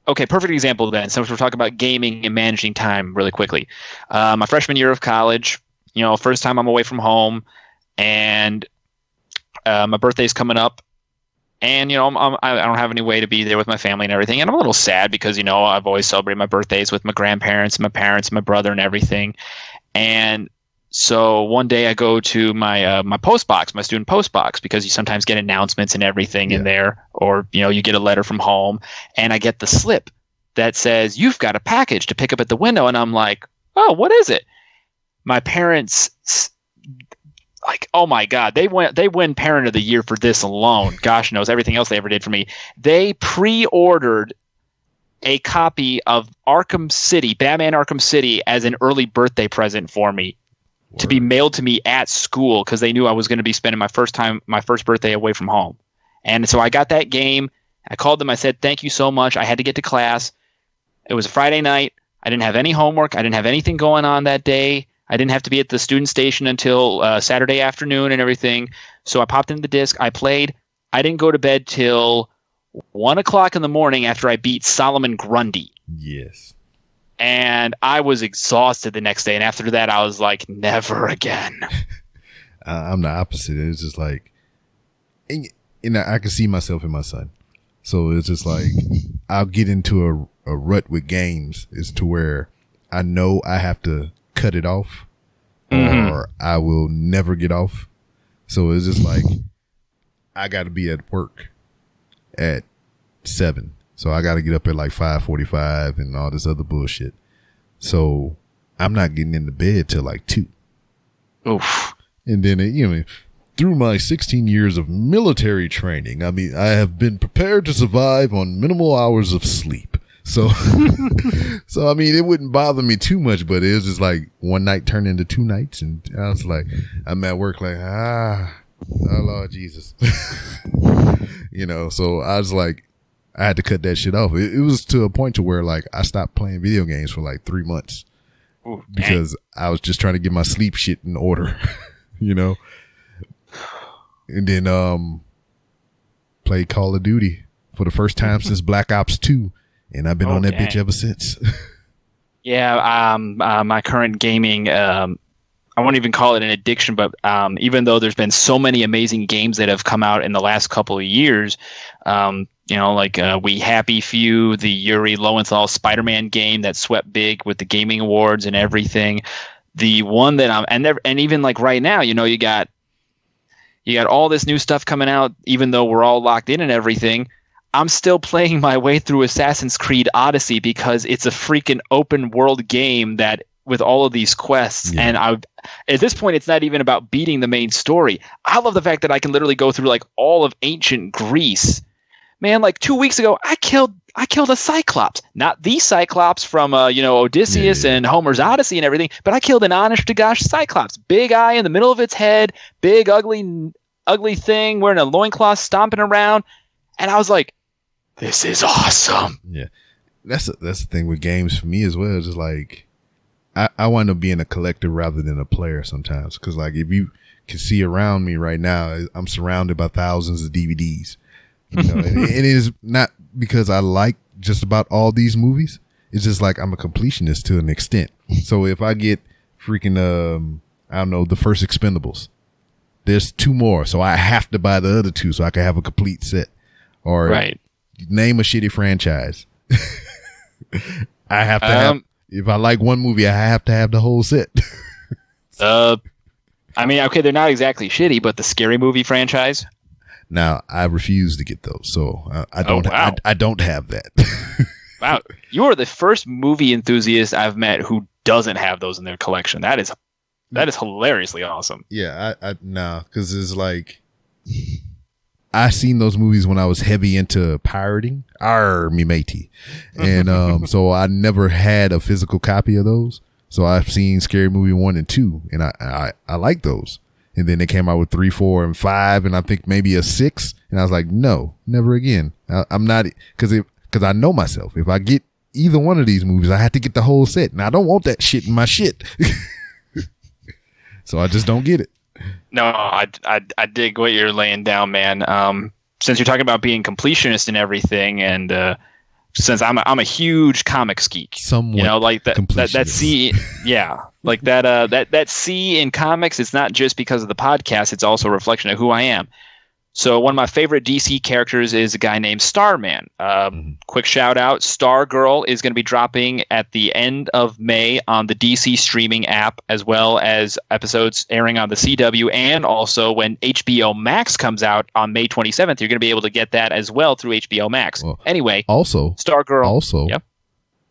Speaker 5: okay, perfect example then. Since we're talking about gaming and managing time really quickly. My freshman year of college, you know, first time I'm away from home, and my birthday's coming up, and, you know, I don't have any way to be there with my family and everything, and I'm a little sad because, you know, I've always celebrated my birthdays with my grandparents, my parents, my brother, and everything. And So one day I go to my my post box, my student post box, because you sometimes get announcements and everything in there, or you get a letter from home, and I get the slip that says you've got a package to pick up at the window, and I'm like, oh, what is it? My parents, like, oh my God, they win Parent of the Year for this alone. Gosh knows everything else they ever did for me. They pre-ordered a copy of Arkham City, Batman Arkham City, as an early birthday present for me. To be mailed to me at school, because they knew I was going to be spending my first birthday away from home. And so I got that game. I called them. I said, thank you so much. I had to get to class. It was a Friday night. I didn't have any homework. I didn't have anything going on that day. I didn't have to be at the student station until Saturday afternoon and everything. So I popped in the disc. I played. I didn't go to bed till 1 o'clock in the morning after I beat Solomon Grundy.
Speaker 4: Yes.
Speaker 5: And I was exhausted the next day. And after that, I was like, never again.
Speaker 4: I'm the opposite. It's just like, and I can see myself in my son. So it's just like, I'll get into a rut with games is to where I know I have to cut it off or I will never get off. So it's just like, I got to be at work at 7. So I got to get up at like 5:45 and all this other bullshit. So I'm not getting into bed till like 2.
Speaker 5: Oof.
Speaker 4: And then, through my 16 years of military training, I mean, I have been prepared to survive on minimal hours of sleep. So, I mean, it wouldn't bother me too much, but it was just like one night turned into 2 nights. And I was like, I'm at work like, oh Lord Jesus. So I was like, I had to cut that shit off. It was to a point to where like I stopped playing video games for like 3 months. Ooh, because I was just trying to get my sleep shit in order, And then played Call of Duty for the first time since Black Ops 2, and I've been on that bitch ever since.
Speaker 5: Yeah, my current gaming, I won't even call it an addiction, but even though there's been so many amazing games that have come out in the last couple of years, like We Happy Few, the Yuri Lowenthal Spider-Man game that swept big with the gaming awards and everything. The one that and even like right now, you got all this new stuff coming out, even though we're all locked in and everything. I'm still playing my way through Assassin's Creed Odyssey because it's a freaking open world game that with all of these quests. Yeah. And at this point, it's not even about beating the main story. I love the fact that I can literally go through like all of ancient Greece. Man, like 2 weeks ago, I killed a Cyclops. Not the Cyclops from Odysseus and Homer's Odyssey and everything, but I killed an honest to gosh Cyclops. Big eye in the middle of its head, big ugly thing wearing a loincloth stomping around. And I was like, this is awesome.
Speaker 4: Yeah. That's the thing with games for me as well. It's just like I wind up being a collector rather than a player sometimes. Because like if you can see around me right now, I'm surrounded by thousands of DVDs. And it is not because I like just about all these movies. It's just like I'm a completionist to an extent. So if I get freaking the first Expendables, there's 2 more, so I have to buy the other 2 so I can have a complete set. Or name a shitty franchise. I have to have. If I like one movie, I have to have the whole set.
Speaker 5: I mean, okay, they're not exactly shitty, but the Scary Movie franchise.
Speaker 4: Now, I refuse to get those, so I don't. I don't have that.
Speaker 5: Wow, you are the first movie enthusiast I've met who doesn't have those in their collection. That is hilariously awesome.
Speaker 4: Yeah, because it's like I seen those movies when I was heavy into pirating. Me matey, and so I never had a physical copy of those. So I've seen Scary Movie 1 and 2, and I like those. And then they came out with 3, 4, and 5, and I think maybe a 6. And I was like, no, never again. I'm not, because I know myself. If I get either one of these movies, I have to get the whole set. And I don't want that shit in my shit. So I just don't get it.
Speaker 5: No, I dig what you're laying down, man. Since you're talking about being completionist and everything, and since I'm a huge comics geek,
Speaker 4: somewhat,
Speaker 5: like that C, yeah, like that C in comics. It's not just because of the podcast; it's also a reflection of who I am. So one of my favorite DC characters is a guy named Starman. Quick shout out, Stargirl is going to be dropping at the end of May on the DC streaming app, as well as episodes airing on the CW, and also when HBO Max comes out on May 27th, you're going to be able to get that as well through HBO Max.
Speaker 4: Well,
Speaker 5: anyway,
Speaker 4: also
Speaker 5: Stargirl.
Speaker 4: Also,
Speaker 5: yep.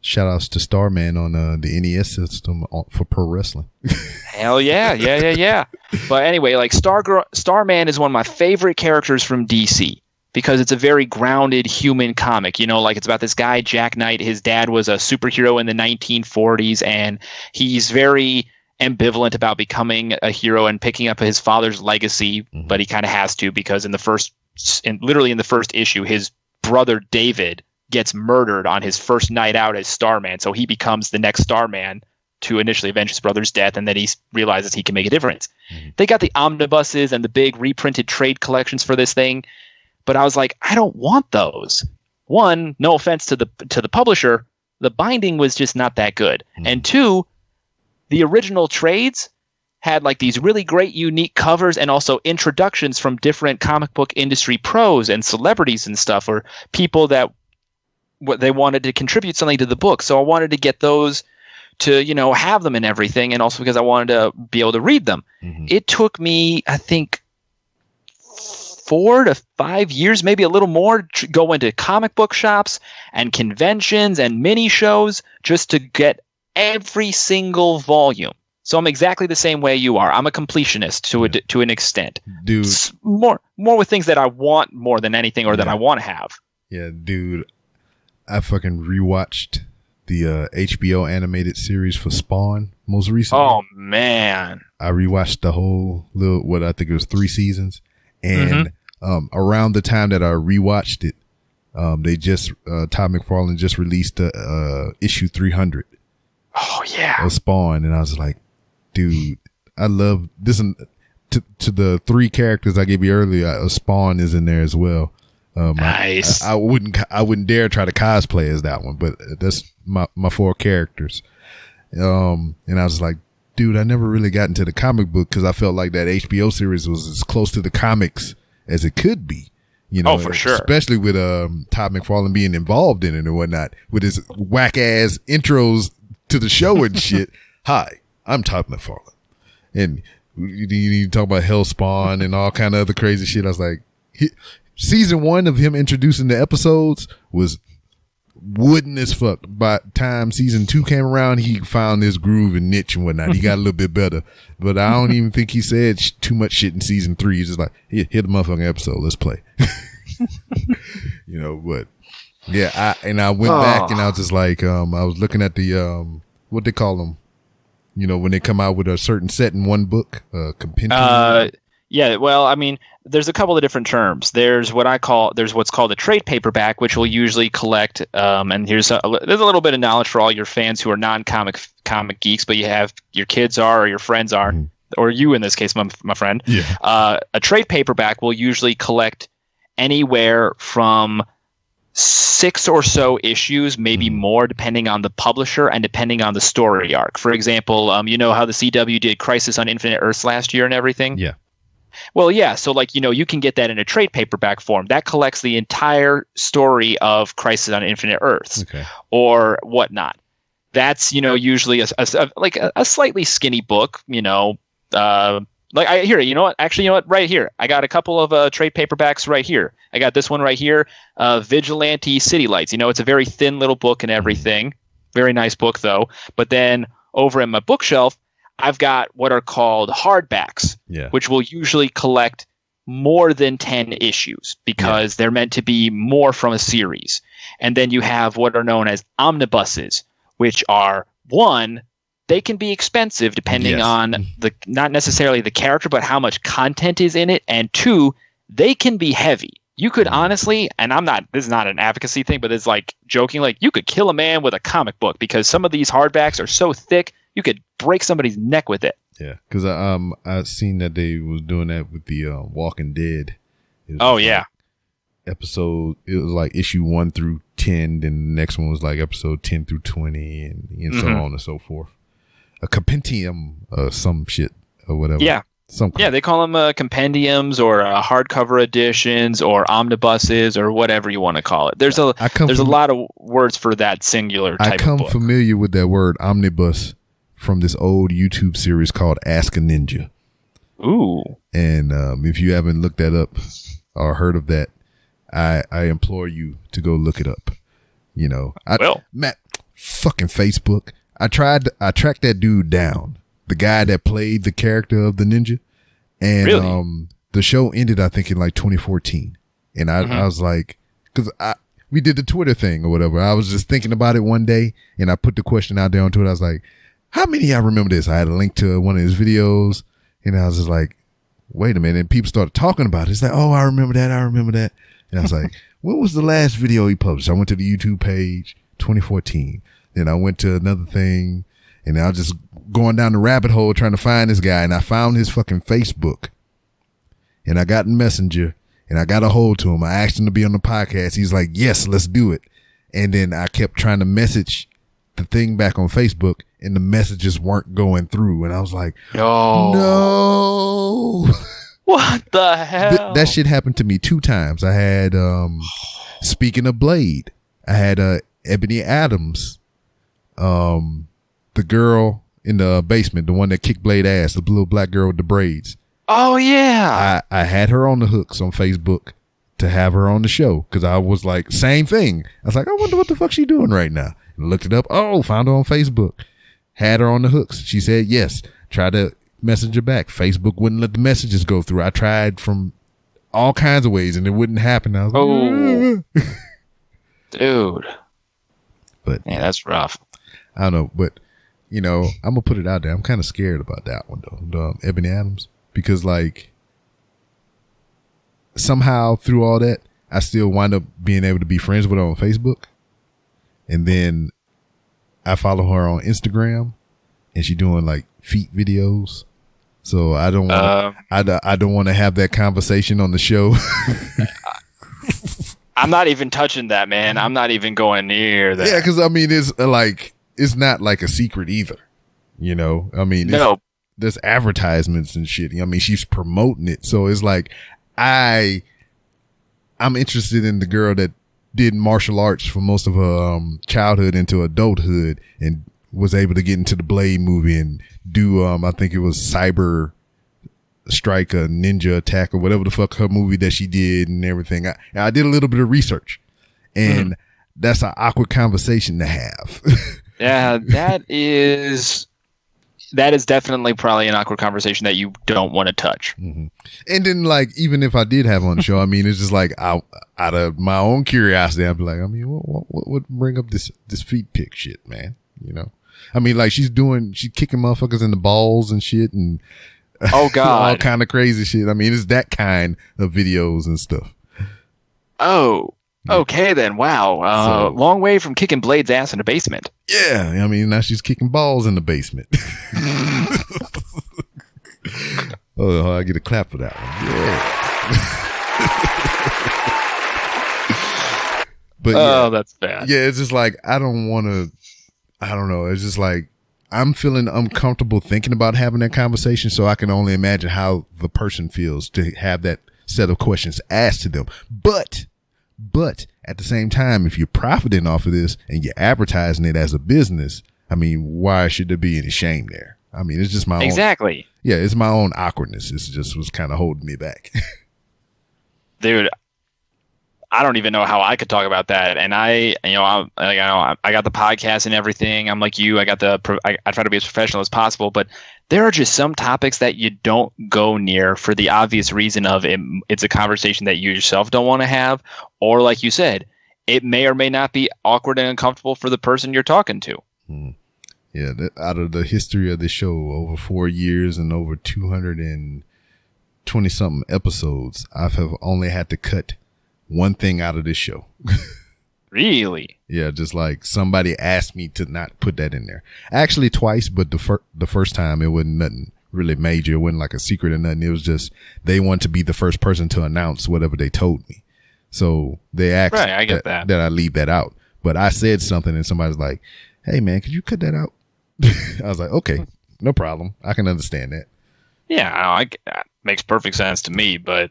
Speaker 4: Shout outs to Starman on the NES system for pro wrestling.
Speaker 5: Hell yeah. But anyway, like Starman is one of my favorite characters from DC because it's a very grounded human comic. You know, like it's about this guy, Jack Knight. His dad was a superhero in the 1940s, and he's very ambivalent about becoming a hero and picking up his father's legacy, but he kind of has to because literally in the first issue, his brother David gets murdered on his first night out as Starman, so he becomes the next Starman to initially avenge his brother's death, and then he realizes he can make a difference. They got the omnibuses and the big reprinted trade collections for this thing, but I was like, I don't want those. One, no offense to the publisher, the binding was just not that good. And two, the original trades had like these really great unique covers and also introductions from different comic book industry pros and celebrities and stuff, or people that they wanted to contribute something to the book. So I wanted to get those to, have them and everything. And also because I wanted to be able to read them. It took me, I think, 4 to 5 years, maybe a little more, to go into comic book shops and conventions and mini shows just to get every single volume. So I'm exactly the same way you are. I'm a completionist to an extent.
Speaker 4: Dude.
Speaker 5: More with things that I want more than anything or that I want to have.
Speaker 4: Yeah, dude. I fucking rewatched the HBO animated series for Spawn most recently.
Speaker 5: Oh, man.
Speaker 4: I rewatched the whole I think it was 3 seasons. And around the time that I rewatched it, they just, Todd McFarlane just released issue 300.
Speaker 5: Oh, yeah.
Speaker 4: Of Spawn. And I was like, dude, I love this. To the 3 characters I gave you earlier, Spawn is in there as well.
Speaker 5: Nice.
Speaker 4: I wouldn't dare try to cosplay as that one, but that's my 4 characters. And I was like, dude, I never really got into the comic book because I felt like that HBO series was as close to the comics as it could be.
Speaker 5: Oh, for sure.
Speaker 4: Especially with Todd McFarlane being involved in it and whatnot, with his whack ass intros to the show and shit. Hi, I'm Todd McFarlane, and you talk about Hellspawn and all kind of other crazy shit. I was like, season 1 of him introducing the episodes was wooden as fuck. By the time season 2 came around, he found his groove and niche and whatnot. He got a little bit better, but I don't even think he said too much shit in season 3. He's just like, hit the motherfucking episode. Let's play. But yeah, I went back and I was just like, I was looking at the, what they call them, when they come out with a certain set in one book, compendium.
Speaker 5: Yeah, well, I mean, there's a couple of different terms. There's what's called a trade paperback, which will usually collect. And there's a little bit of knowledge for all your fans who are non-comic geeks, but you have your kids are, or your friends are, or you in this case, my friend.
Speaker 4: Yeah.
Speaker 5: A trade paperback will usually collect anywhere from 6 or so issues, maybe more, depending on the publisher and depending on the story arc. For example, you know how the CW did Crisis on Infinite Earths last year and everything?
Speaker 4: Yeah.
Speaker 5: Well, yeah. So, you can get that in a trade paperback form. That collects the entire story of Crisis on Infinite Earths, or whatnot. That's usually a slightly skinny book. Here. You know what? Actually, you know what? Right here, I got a couple of trade paperbacks right here. I got this one right here, Vigilante City Lights. It's a very thin little book and everything. Very nice book though. But then over at my bookshelf, I've got what are called hardbacks, which will usually collect more than 10 issues because they're meant to be more from a series. And then you have what are known as omnibuses, which are, one, they can be expensive depending on not necessarily the character, but how much content is in it. And 2, they can be heavy. You could honestly, and this is not an advocacy thing, but it's like joking, like you could kill a man with a comic book because some of these hardbacks are so thick, you could break somebody's neck with it.
Speaker 4: Yeah, because I seen that they was doing that with the Walking Dead. Episode, it was like issue 1 through 10, then the next one was like episode 10 through 20, and so on and so forth. A compendium, some shit or whatever.
Speaker 5: Yeah, Yeah, they call them compendiums or hardcover editions or omnibuses or whatever you want to call it. There's a lot of words for that singular type of book. I come
Speaker 4: familiar with that word omnibus from this old YouTube series called Ask a Ninja.
Speaker 5: Ooh.
Speaker 4: And if you haven't looked that up or heard of that, I implore you to go look it up. You know, Matt, fucking Facebook. I tracked that dude down. The guy that played the character of the ninja, and
Speaker 5: really?
Speaker 4: The show ended, I think, in like 2014. And I was like, because we did the Twitter thing or whatever. I was just thinking about it one day, and I put the question out there on Twitter. I was like, how many of y'all remember this? I had a link to one of his videos, and I was just like, wait a minute. And people started talking about it. It's like, oh, I remember that. And I was like, what was the last video he published? I went to the YouTube page, 2014. Then I went to another thing. And I was just going down the rabbit hole trying to find this guy. And I found his fucking Facebook. And I got in Messenger. And I got a hold to him. I asked him to be on the podcast. He's like, yes, let's do it. And then I kept trying to message the thing back on Facebook. And the messages weren't going through. And I was like, no.
Speaker 5: What the hell?
Speaker 4: That shit happened to me 2 times. I had, speaking of Blade, I had Eboni Adams. The girl in the basement, the one that kicked Blade ass, the little black girl with the braids.
Speaker 5: Oh, yeah.
Speaker 4: I had her on the hooks on Facebook to have her on the show because I was like, same thing. I was like, I wonder what the fuck she doing right now. And looked it up. Oh, found her on Facebook. Had her on the hooks. She said yes. Tried to message her back. Facebook wouldn't let the messages go through. I tried from all kinds of ways and it wouldn't happen. I was like,
Speaker 5: dude.
Speaker 4: But
Speaker 5: yeah, that's rough.
Speaker 4: I don't know, but you know, I'm gonna put it out there. I'm kind of scared about that one though, Eboni Adams, because like somehow through all that, I still wind up being able to be friends with her on Facebook, and then I follow her on Instagram, and she doing like feet videos. So I don't want I don't want to have that conversation on the show.
Speaker 5: I'm not even touching that, man. I'm not even going near that.
Speaker 4: Yeah, because I mean, it's not like a secret either. You know, I mean, there's advertisements and shit. I mean, she's promoting it, so it's like I'm interested in the girl that did martial arts for most of her childhood into adulthood and was able to get into the Blade movie and do I think it was Cyber Strike, a Ninja Attack, or whatever the fuck her movie that she did and everything. I did a little bit of research, and that's an awkward conversation to have.
Speaker 5: Yeah, that is definitely probably an awkward conversation that you don't want to touch.
Speaker 4: Mm-hmm. And then, like, even if I did have on the show, I mean, it's just like out of my own curiosity, I'd be like, I mean, what would bring up this feet pic shit, man? You know, I mean, like she's kicking motherfuckers in the balls and shit, and
Speaker 5: oh god,
Speaker 4: all kind of crazy shit. I mean, it's that kind of videos and stuff.
Speaker 5: Oh. Okay then, wow. Long way from kicking Blade's ass in the basement.
Speaker 4: Yeah, I mean, now she's kicking balls in the basement. Oh, I get a clap for that one. Yeah. But
Speaker 5: oh, that's bad.
Speaker 4: Yeah, it's just like, I don't know. It's just like, I'm feeling uncomfortable thinking about having that conversation, so I can only imagine how the person feels to have that set of questions asked to them. But at the same time, if you're profiting off of this and you're advertising it as a business, I mean, why should there be any shame there? I mean, it's just my
Speaker 5: own.
Speaker 4: Yeah, it's my own awkwardness. It's just was kind of holding me back.
Speaker 5: Dude, I don't even know how I could talk about that. And I got the podcast and everything. I'm like you. I try to be as professional as possible, but there are just some topics that you don't go near for the obvious reason of it's a conversation that you yourself don't want to have, or like you said, it may or may not be awkward and uncomfortable for the person you're talking to.
Speaker 4: Yeah, out of the history of the show, over 4 years and over 220 something episodes, I have only had to cut one thing out of this show.
Speaker 5: Really?
Speaker 4: Yeah, just like somebody asked me to not put that in there. Actually twice, but the first time it wasn't nothing really major. It wasn't like a secret or nothing. It was just they wanted to be the first person to announce whatever they told me. So they asked that I leave that out. But I said something and somebody's like, hey man, could you cut that out? I was like, okay, no problem. I can understand that.
Speaker 5: Yeah, that makes perfect sense to me. But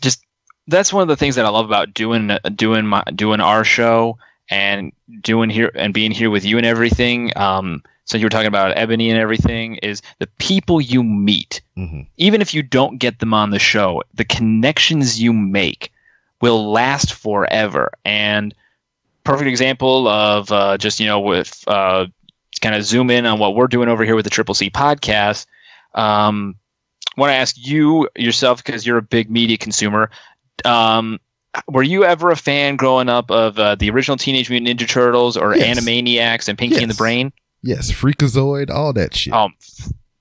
Speaker 5: just that's one of the things that I love about doing our show and doing here and being here with you and everything. So you were talking about Ebony and everything, is the people you meet.
Speaker 4: Mm-hmm.
Speaker 5: Even if you don't get them on the show, the connections you make will last forever. And perfect example of with kind of zoom in on what we're doing over here with the Triple C podcast. I want to ask you yourself, because you're a big media consumer. Were you ever a fan growing up of the original Teenage Mutant Ninja Turtles or
Speaker 4: Yes.
Speaker 5: Animaniacs and Pinky and the Brain?
Speaker 4: Yes, Freakazoid, all that shit.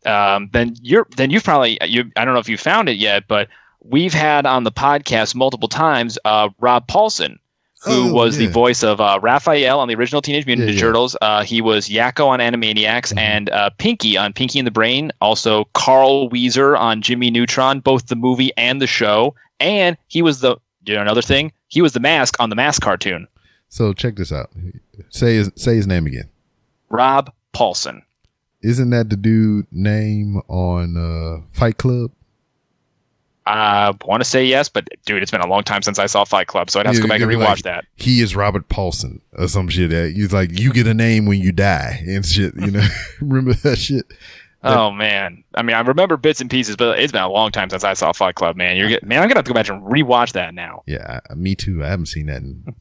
Speaker 5: Then you've probably I don't know if you found it yet, but we've had on the podcast multiple times Rob Paulson, who was the voice of Raphael on the original Teenage Mutant Ninja Turtles. He was Yakko on Animaniacs, and Pinky on Pinky and the Brain. Also Carl Weezer on Jimmy Neutron, both the movie and the show. And he was another thing, he was the Mask on the Mask cartoon.
Speaker 4: So check this out. Say his name again.
Speaker 5: Rob Paulson.
Speaker 4: Isn't that the dude name on Fight Club?
Speaker 5: I want to say yes, but dude, it's been a long time since I saw Fight Club, so I'd have to go back and rewatch that.
Speaker 4: He is Robert Paulson or some shit. He's like, you get a name when you die and shit. Remember that shit?
Speaker 5: Oh man, I mean, I remember bits and pieces, but it's been a long time since I saw Fight Club. Man, I'm gonna have to go back and rewatch that now.
Speaker 4: Yeah, me too. I haven't seen that in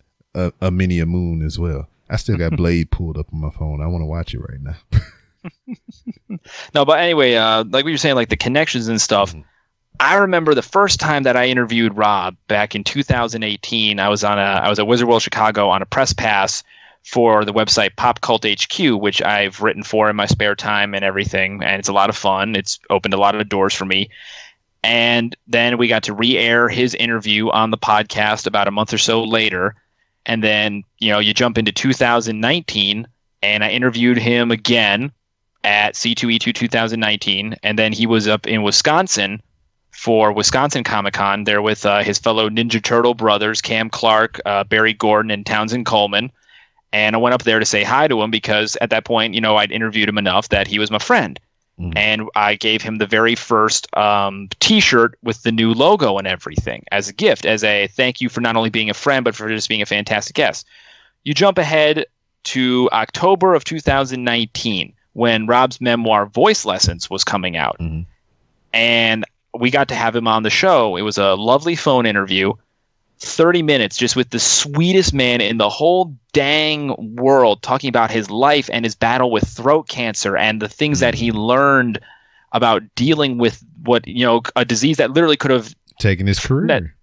Speaker 4: a many a moon as well. I still got Blade pulled up on my phone. I want to watch it right now.
Speaker 5: No, but anyway, like we were saying, like the connections and stuff. Mm-hmm. I remember the first time that I interviewed Rob back in 2018. I was at Wizard World Chicago on a press pass for the website Pop Cult HQ, which I've written for in my spare time and everything, and it's a lot of fun. It's opened a lot of doors for me. And then we got to re-air his interview on the podcast about a month or so later. And then, you jump into 2019, and I interviewed him again at C2E2 2019. And then he was up in Wisconsin for Wisconsin Comic-Con there with his fellow Ninja Turtle brothers, Cam Clark, Barry Gordon, and Townsend Coleman. And I went up there to say hi to him because at that point, I'd interviewed him enough that he was my friend. Mm. And I gave him the very first T-shirt with the new logo and everything as a gift, as a thank you for not only being a friend, but for just being a fantastic guest. You jump ahead to October of 2019 when Rob's memoir Voice Lessons was coming out. Mm-hmm. And we got to have him on the show. It was a lovely phone interview, 30 minutes just with the sweetest man in the whole dang world, talking about his life and his battle with throat cancer and the things that he learned about dealing with a disease that literally could have
Speaker 4: taken his career.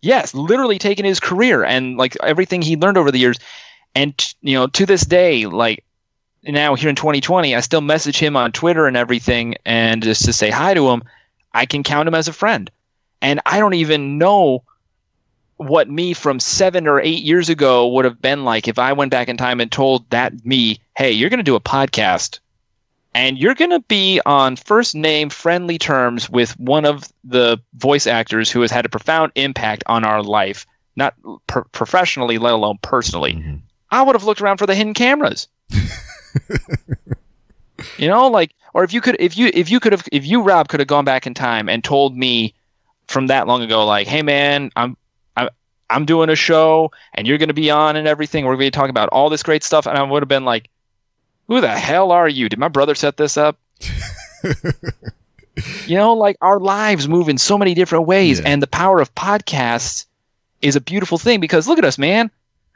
Speaker 5: Yes, literally taken his career and like everything he learned over the years. And to this day, like now here in 2020, I still message him on Twitter and everything, and just to say hi to him. I can count him as a friend. And I don't even know what me from 7 or 8 years ago would have been like if I went back in time and told that me, hey, you're going to do a podcast and you're going to be on first name friendly terms with one of the voice actors who has had a profound impact on our life, not professionally, let alone personally. Mm-hmm. I would have looked around for the hidden cameras. Or if you Rob could have gone back in time and told me from that long ago, like, hey man, I'm doing a show and you're going to be on and everything. We're going to be talking about all this great stuff. And I would have been like, who the hell are you? Did my brother set this up? Our lives move in so many different ways. Yeah. And the power of podcasts is a beautiful thing because look at us, man.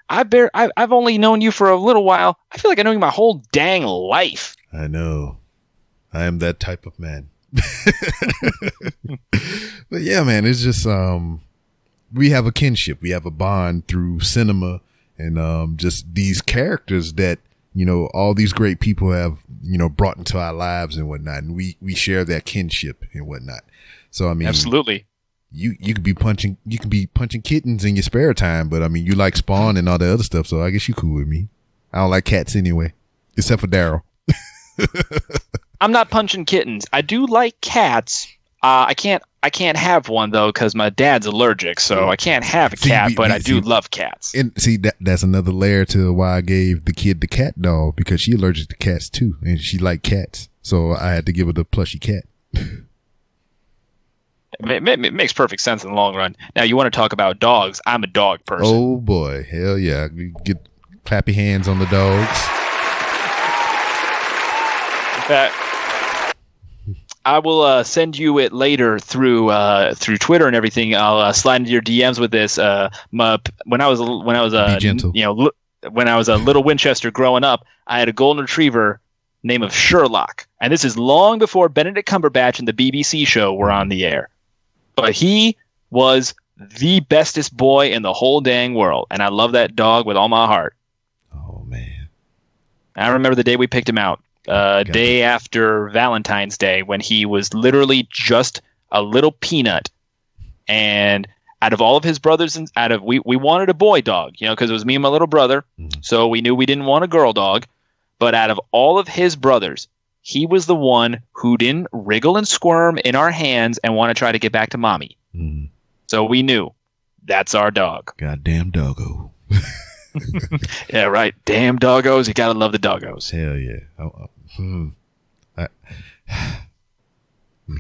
Speaker 5: I've only known you for a little while. I feel like I know you my whole dang life.
Speaker 4: I know. I am that type of man. But yeah, man, it's just we have a kinship. We have a bond through cinema and just these characters that, all these great people have, brought into our lives and whatnot. And we share that kinship and whatnot. So, I mean,
Speaker 5: absolutely.
Speaker 4: You can be punching kittens in your spare time, but I mean, you like Spawn and all the other stuff. So I guess you cool with me. I don't like cats anyway, except for Daryl.
Speaker 5: I'm not punching kittens. I do like cats. I can't have one though because my dad's allergic, so I can't have a cat. But I do love cats.
Speaker 4: And see, that's another layer to why I gave the kid the cat doll because she allergic to cats too, and she liked cats, so I had to give her the plushy cat.
Speaker 5: It makes perfect sense in the long run. Now, you want to talk about dogs? I'm a dog person.
Speaker 4: Oh boy, hell yeah! Get clap your hands on the dogs.
Speaker 5: In fact, I will send you it later through Twitter and everything. I'll slide into your DMs with this. When I was
Speaker 4: Be gentle.
Speaker 5: when I was a little Winchester growing up, I had a golden retriever named of Sherlock, and this is long before Benedict Cumberbatch and the BBC show were on the air. But he was the bestest boy in the whole dang world, and I love that dog with all my heart.
Speaker 4: Oh man!
Speaker 5: I remember the day we picked him out. Day after Valentine's Day, when he was literally just a little peanut, and out of all of his brothers, and we wanted a boy dog, because it was me and my little brother, so we knew we didn't want a girl dog. But out of all of his brothers, he was the one who didn't wriggle and squirm in our hands and want to try to get back to mommy. So we knew that's our dog.
Speaker 4: Goddamn doggo.
Speaker 5: Yeah, right. Damn doggos. You gotta love the doggos.
Speaker 4: Hell yeah.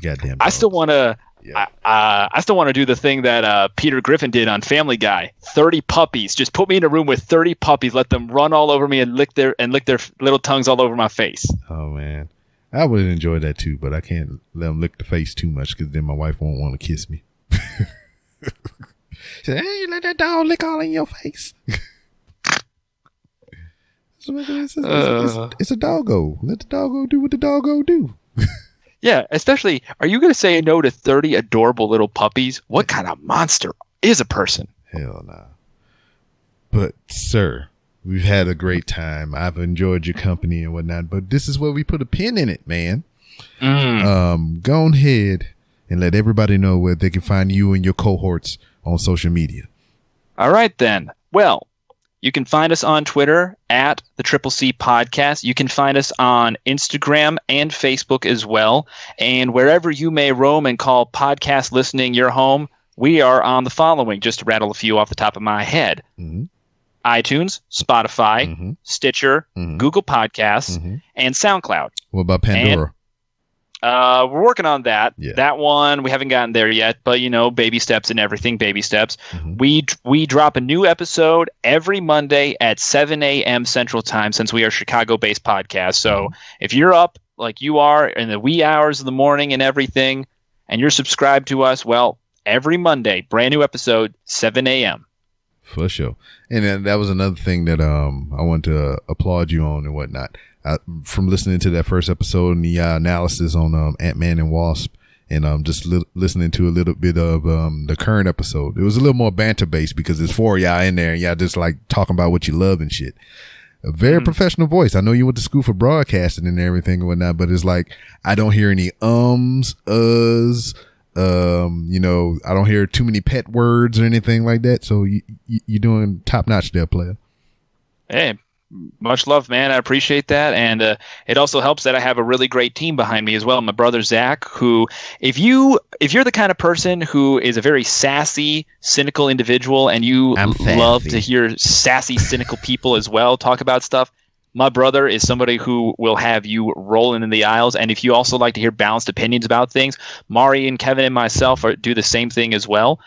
Speaker 4: Goddamn.
Speaker 5: I still want to.
Speaker 4: Yeah.
Speaker 5: I still want to do the thing that Peter Griffin did on Family Guy. 30 puppies. Just put me in a room with 30 puppies. Let them run all over me and lick their little tongues all over my face.
Speaker 4: Oh man, I would enjoy that too, but I can't let them lick the face too much because then my wife won't want to kiss me. She said, "Hey, let that dog lick all in your face." It's a doggo. Let the doggo do what the doggo do.
Speaker 5: Yeah, especially, are you going to say no to 30 adorable little puppies? What kind of monster is a person?
Speaker 4: Hell nah. But, sir, we've had a great time. I've enjoyed your company and whatnot, but this is where we put a pin in it, man. Go ahead and let everybody know where they can find you and your cohorts on social media.
Speaker 5: All right, then. Well, you can find us on Twitter at the Triple C Podcast. You can find us on Instagram and Facebook as well. And wherever you may roam and call podcast listening your home, we are on the following, just to rattle a few off the top of my head. iTunes, Spotify, Stitcher, Google Podcasts, and SoundCloud.
Speaker 4: What about Pandora?
Speaker 5: We're working on that.
Speaker 4: Yeah.
Speaker 5: That one, we haven't gotten there yet, but baby steps and everything, baby steps. We drop a new episode every Monday at 7 a.m. Central Time, since we are a Chicago-based podcast. So if you're up like you are in the wee hours of the morning and everything, and you're subscribed to us, well, every Monday, brand new episode, 7 a.m.
Speaker 4: For sure. And then that was another thing that I want to applaud you on and whatnot. From listening to that first episode and the analysis on Ant-Man and Wasp, and just listening to a little bit of the current episode, it was a little more banter based because there's four of y'all in there and y'all just like talking about what you love and shit. A very professional voice. I know you went to school for broadcasting and everything and whatnot, but it's like I don't hear any uhs. I don't hear too many pet words or anything like that. So you're doing top notch there, player.
Speaker 5: Hey, much love, man. I appreciate that. And it also helps that I have a really great team behind me as well. My brother, Zach, who, if you're the kind of person who is a very sassy, cynical individual and you love to hear sassy, cynical people as well talk about stuff, my brother is somebody who will have you rolling in the aisles. And if you also like to hear balanced opinions about things, Mari and Kevin and myself do the same thing as well.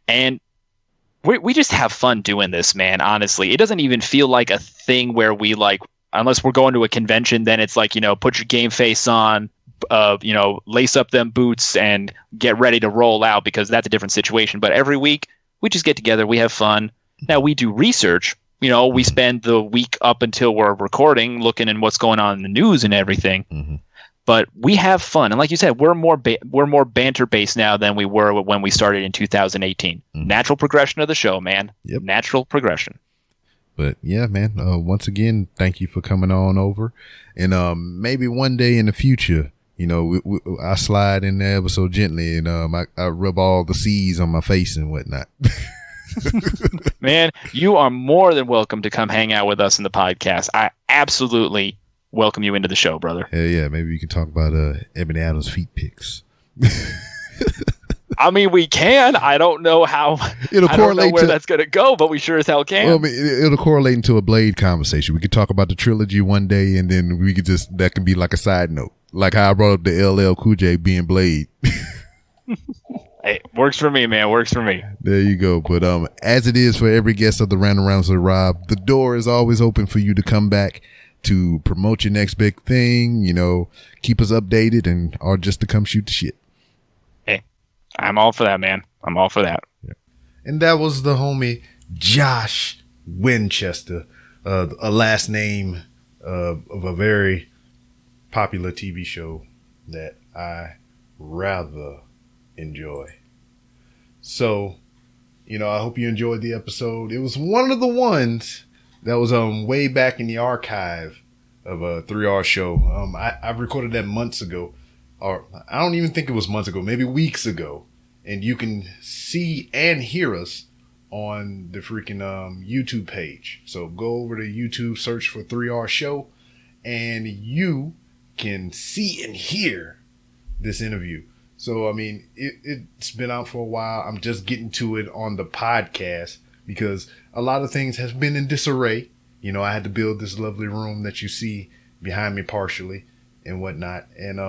Speaker 5: And we just have fun doing this, man. Honestly, it doesn't even feel like a thing where we unless we're going to a convention, then it's like, put your game face on, lace up them boots and get ready to roll out, because that's a different situation. But every week we just get together. We have fun. Now we do research. We spend the week up until we're recording looking at what's going on in the news and everything. But we have fun. And like you said, we're more banter based now than we were when we started in 2018. Natural progression of the show, man.
Speaker 4: Yep.
Speaker 5: Natural progression.
Speaker 4: But yeah, man, once again, thank you for coming on over. And maybe one day in the future, I slide in there ever so gently and I rub all the C's on my face and whatnot.
Speaker 5: Man, you are more than welcome to come hang out with us in the podcast. I absolutely welcome you into the show, brother.
Speaker 4: Hell yeah, maybe you can talk about Eboni Adams feet pics.
Speaker 5: I mean, we can. I don't know how.
Speaker 4: It'll
Speaker 5: I
Speaker 4: correlate
Speaker 5: don't know where
Speaker 4: to,
Speaker 5: that's going to go, but we sure as hell can.
Speaker 4: Well, I mean, it'll correlate into a Blade conversation. We could talk about the trilogy one day, and then we could that can be like a side note. Like how I brought up the LL Cool J being Blade.
Speaker 5: Hey, works for me, man. Works for me.
Speaker 4: There you go. But as it is for every guest of the Random Rounds with Rob, the door is always open for you to come back to promote your next big thing, you know, keep us updated or just to come shoot the shit.
Speaker 5: Hey, I'm all for that, man. I'm all for that.
Speaker 4: Yeah. And that was the homie Josh Winchester, a last name of a very popular TV show that I rather enjoy. So, you know, I hope you enjoyed the episode. It was one of the ones that was way back in the archive of a 3R show. I recorded that months ago, or I don't even think it was months ago, maybe weeks ago. And you can see and hear us on the freaking YouTube page. So go over to YouTube, search for 3R show, and you can see and hear this interview. So, I mean, it's been out for a while. I'm just getting to it on the podcast because a lot of things have been in disarray. You know, I had to build this lovely room that you see behind me partially and whatnot. And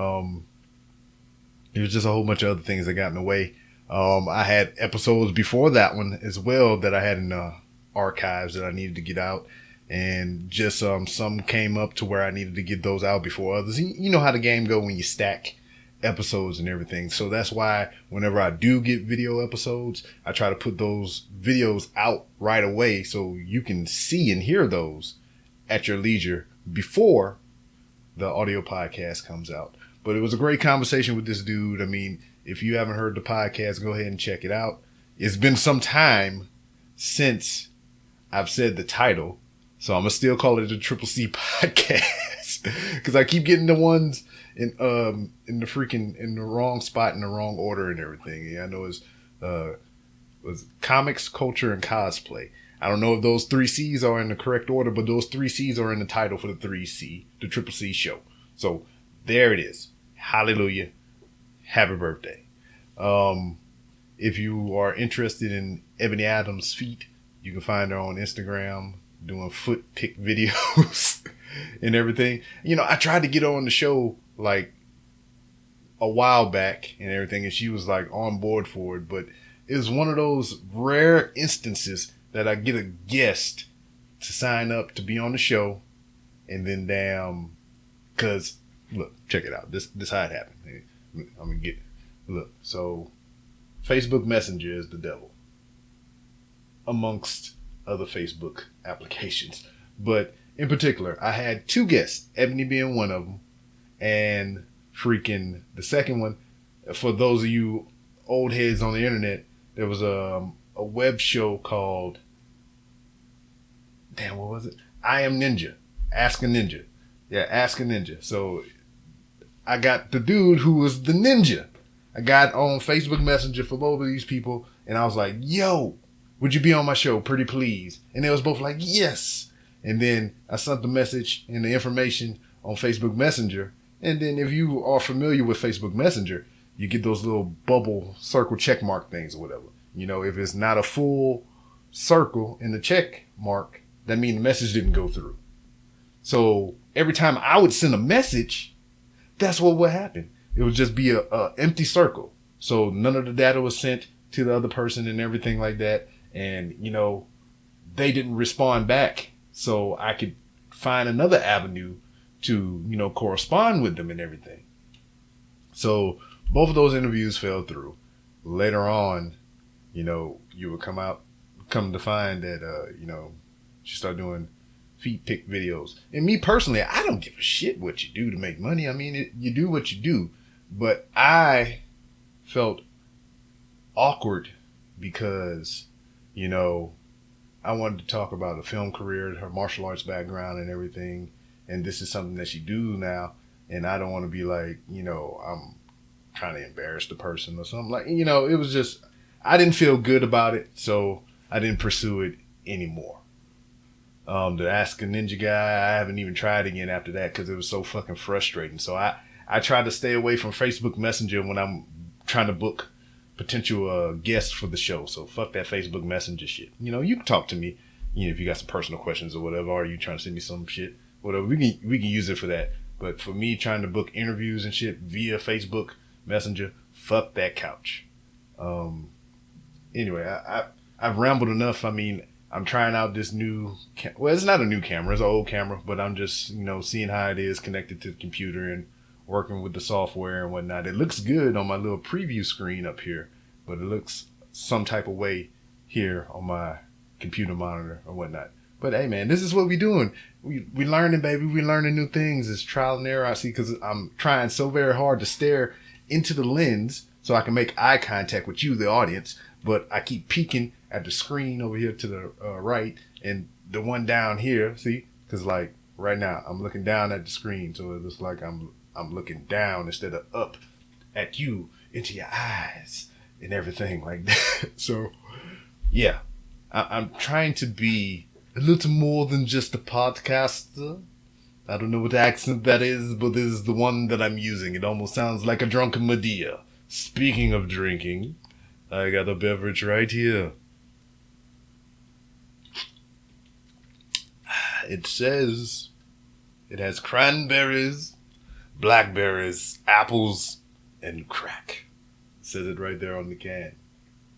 Speaker 4: there was just a whole bunch of other things that got in the way. I had episodes before that one as well that I had in the archives that I needed to get out. And just some came up to where I needed to get those out before others. You know how the game go when you stack episodes and everything. So that's why whenever I do get video episodes, I try to put those videos out right away so you can see and hear those at your leisure before the audio podcast comes out. But it was a great conversation with this dude. I mean, if you haven't heard the podcast, go ahead and check it out. It's been some time since I've said the title, so I'm gonna still call it the Triple C Podcast because I keep getting the ones in the wrong spot in the wrong order and everything. Yeah, I know it's was comics, culture, and cosplay. I don't know if those 3 C's are in the correct order, but those 3 C's are in the title for the the Triple C show. So there it is. Hallelujah. Happy birthday. If you are interested in Eboni Adams' feet, you can find her on Instagram doing foot pic videos and everything. You know, I tried to get her on the show like a while back and everything, and she was like on board for it, but it was one of those rare instances that I get a guest to sign up to be on the show, and then damn, cause look, check it out. This how it happened. I'm gonna get look. So Facebook Messenger is the devil amongst other Facebook applications, but in particular, I had 2 guests, Ebony being one of them, and freaking the second one. For those of you old heads on the internet, there was a web show called, damn, what was it? I Am Ninja. Ask a Ninja. Yeah, Ask a Ninja. So I got the dude who was the ninja. I got on Facebook Messenger for both of these people, and I was like, yo, would you be on my show? Pretty please. And they was both like, yes. And then I sent the message and the information on Facebook Messenger. And then if you are familiar with Facebook Messenger, you get those little bubble circle check mark things or whatever. You know, if it's not a full circle in the check mark, that means the message didn't go through. So every time I would send a message, that's what would happen. It would just be a empty circle. So none of the data was sent to the other person and everything like that. And, you know, they didn't respond back. So I could find another avenue to, you know, correspond with them and everything. So both of those interviews fell through. Later on, you know, you would come to find that, you know, she started doing feet pic videos. And me personally, I don't give a shit what you do to make money. I mean, you do what you do. But I felt awkward because, you know, I wanted to talk about a film career, her martial arts background and everything. And this is something that she do now. And I don't want to be like, you know, I'm trying to embarrass the person or something. Like, you know, it was just, I didn't feel good about it. So I didn't pursue it anymore. The Ask a Ninja guy, I haven't even tried again after that because it was so fucking frustrating. So I try to stay away from Facebook Messenger when I'm trying to book potential guests for the show. So fuck that Facebook Messenger shit. You know, you can talk to me, you know, if you got some personal questions or whatever, or you trying to send me some shit, whatever. We can use it for that. But for me trying to book interviews and shit via Facebook Messenger, fuck that couch. Anyway, I've rambled enough. I mean, I'm trying out this new, well, it's not a new camera, it's an old camera, but I'm just, seeing how it is connected to the computer and working with the software and whatnot. It looks good on my little preview screen up here, but it looks some type of way here on my computer monitor or whatnot. But hey, man, this is what we doing. We learning, baby. We learning new things. It's trial and error. I see, because I'm trying so very hard to stare into the lens so I can make eye contact with you, the audience. But I keep peeking at the screen over here to the right and the one down here. See, because like right now I'm looking down at the screen, so it looks like I'm looking down instead of up at you into your eyes and everything like that. So yeah, I'm trying to be a little more than just a podcaster. I don't know what accent that is, but this is the one that I'm using. It almost sounds like a drunken Medea. Speaking of drinking, I got a beverage right here. It says it has cranberries, blackberries, apples, and crack. It says it right there on the can.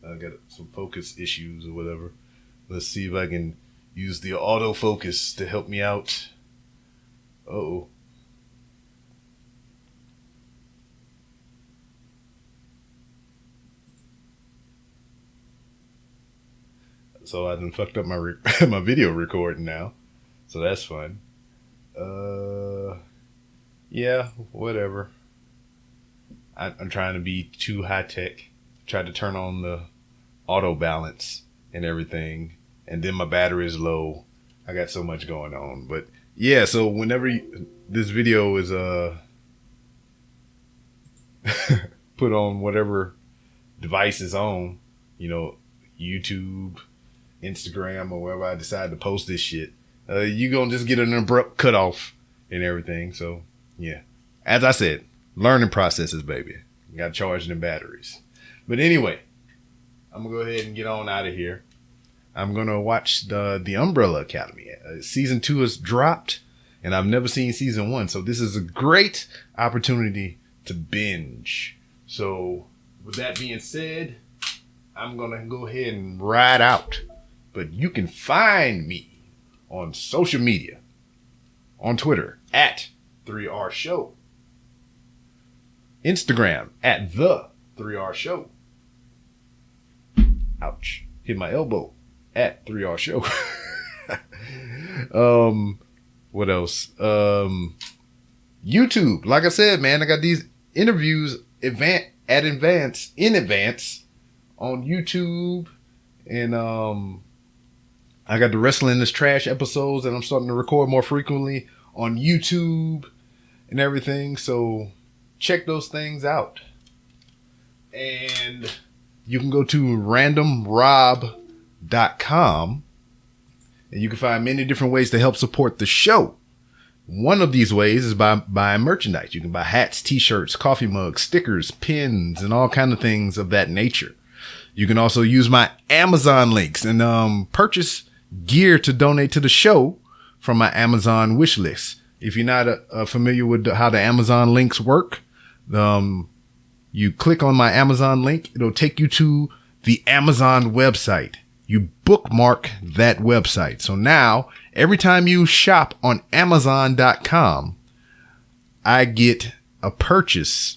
Speaker 4: I got some focus issues or whatever. Let's see if I can use the autofocus to help me out. Uh-oh. So I done fucked up my my video recording now. So that's fun. Yeah, whatever. I'm trying to be too high tech. Tried to turn on the auto balance and everything, and then my battery is low. I got so much going on, but yeah. So whenever this video is put on whatever device is on, YouTube, Instagram, or wherever I decide to post this shit, you gonna just get an abrupt cutoff and everything. So yeah, as I said, learning processes, baby. You gotta charge them batteries. But anyway, I'm gonna go ahead and get on out of here. I'm gonna watch the Umbrella Academy. Season 2 has dropped, and I've never seen season 1, so this is a great opportunity to binge. So with that being said, I'm gonna go ahead and ride out. But you can find me on social media, on Twitter at 3R Show, Instagram at the 3R Show. Ouch. Hit my elbow at 3R Show. What else? YouTube. Like I said, man, I got these interviews in advance on YouTube. And I got the Wrestling is Trash episodes that I'm starting to record more frequently on YouTube and everything. So check those things out. And you can go to randomrob.com and you can find many different ways to help support the show. One of these ways is by buying merchandise. You can buy hats, t-shirts, coffee mugs, stickers, pins, and all kinds of things of that nature. You can also use my Amazon links and purchase gear to donate to the show from my Amazon wish list. If you're not familiar with how the Amazon links work, you click on my Amazon link. It'll take you to the Amazon website. You bookmark that website. So now, every time you shop on Amazon.com, I get a purchase.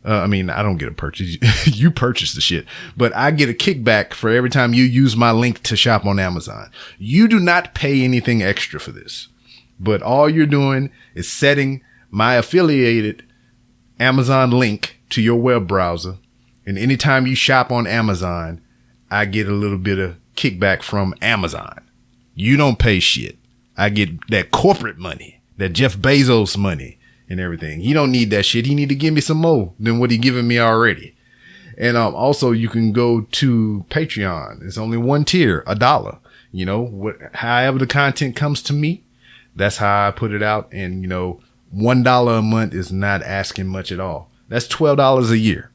Speaker 4: I don't get a purchase. You purchase the shit, but I get a kickback for every time you use my link to shop on Amazon. You do not pay anything extra for this, but all you're doing is setting my affiliated Amazon link to your web browser. And anytime you shop on Amazon, I get a little bit of kickback from Amazon. You don't pay shit. I get that corporate money, that Jeff Bezos money and everything. He don't need that shit. He need to give me some more than what he giving me already. And also you can go to Patreon. It's only one tier, $1. However the content comes to me, that's how I put it out. And $1 a month is not asking much at all. That's $12 a year.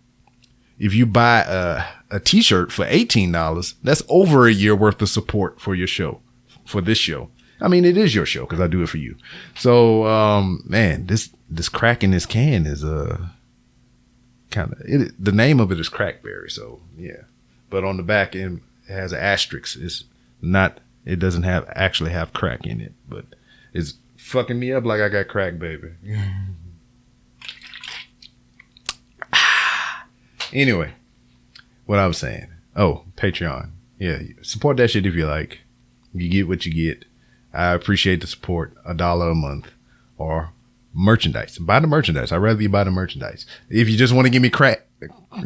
Speaker 4: If you buy a t-shirt for $18, that's over a year worth of support for your show, for this show. I mean, it is your show because I do it for you. So, man, this crack in this can is kind of the name of it is crackberry. So yeah, but on the back end it has an asterisk. It's not. It doesn't actually have crack in it, but it's fucking me up like I got crack, baby. Anyway, what I was saying. Oh, Patreon. Yeah, support that shit if you like. You get what you get. I appreciate the support. $1 a month or merchandise. Buy the merchandise. I'd rather you buy the merchandise. If you just want to give me crack,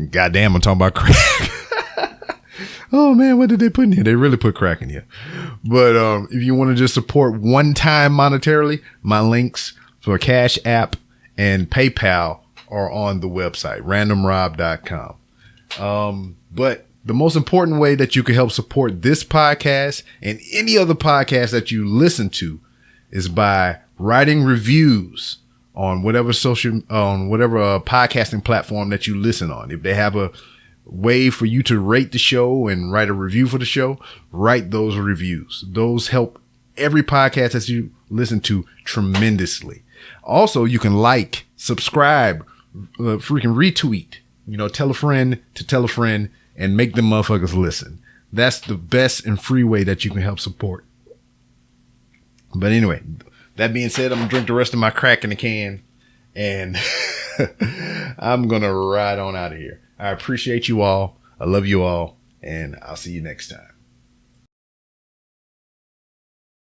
Speaker 4: goddamn, I'm talking about crack. Oh man, what did they put in here? They really put crack in here. But if you want to just support one time monetarily, my links for Cash App and PayPal are on the website, randomrob.com. But the most important way that you can help support this podcast and any other podcast that you listen to is by writing reviews on whatever podcasting platform that you listen on. If they have a way for you to rate the show and write a review for the show, write those reviews. Those help every podcast that you listen to tremendously. Also, you can like, subscribe, freaking retweet, tell a friend to tell a friend and make them motherfuckers listen. That's the best and free way that you can help support. But anyway, that being said, I'm gonna drink the rest of my crack in the can and I'm gonna ride on out of here. I appreciate you all. I love you all, and I'll see you next time.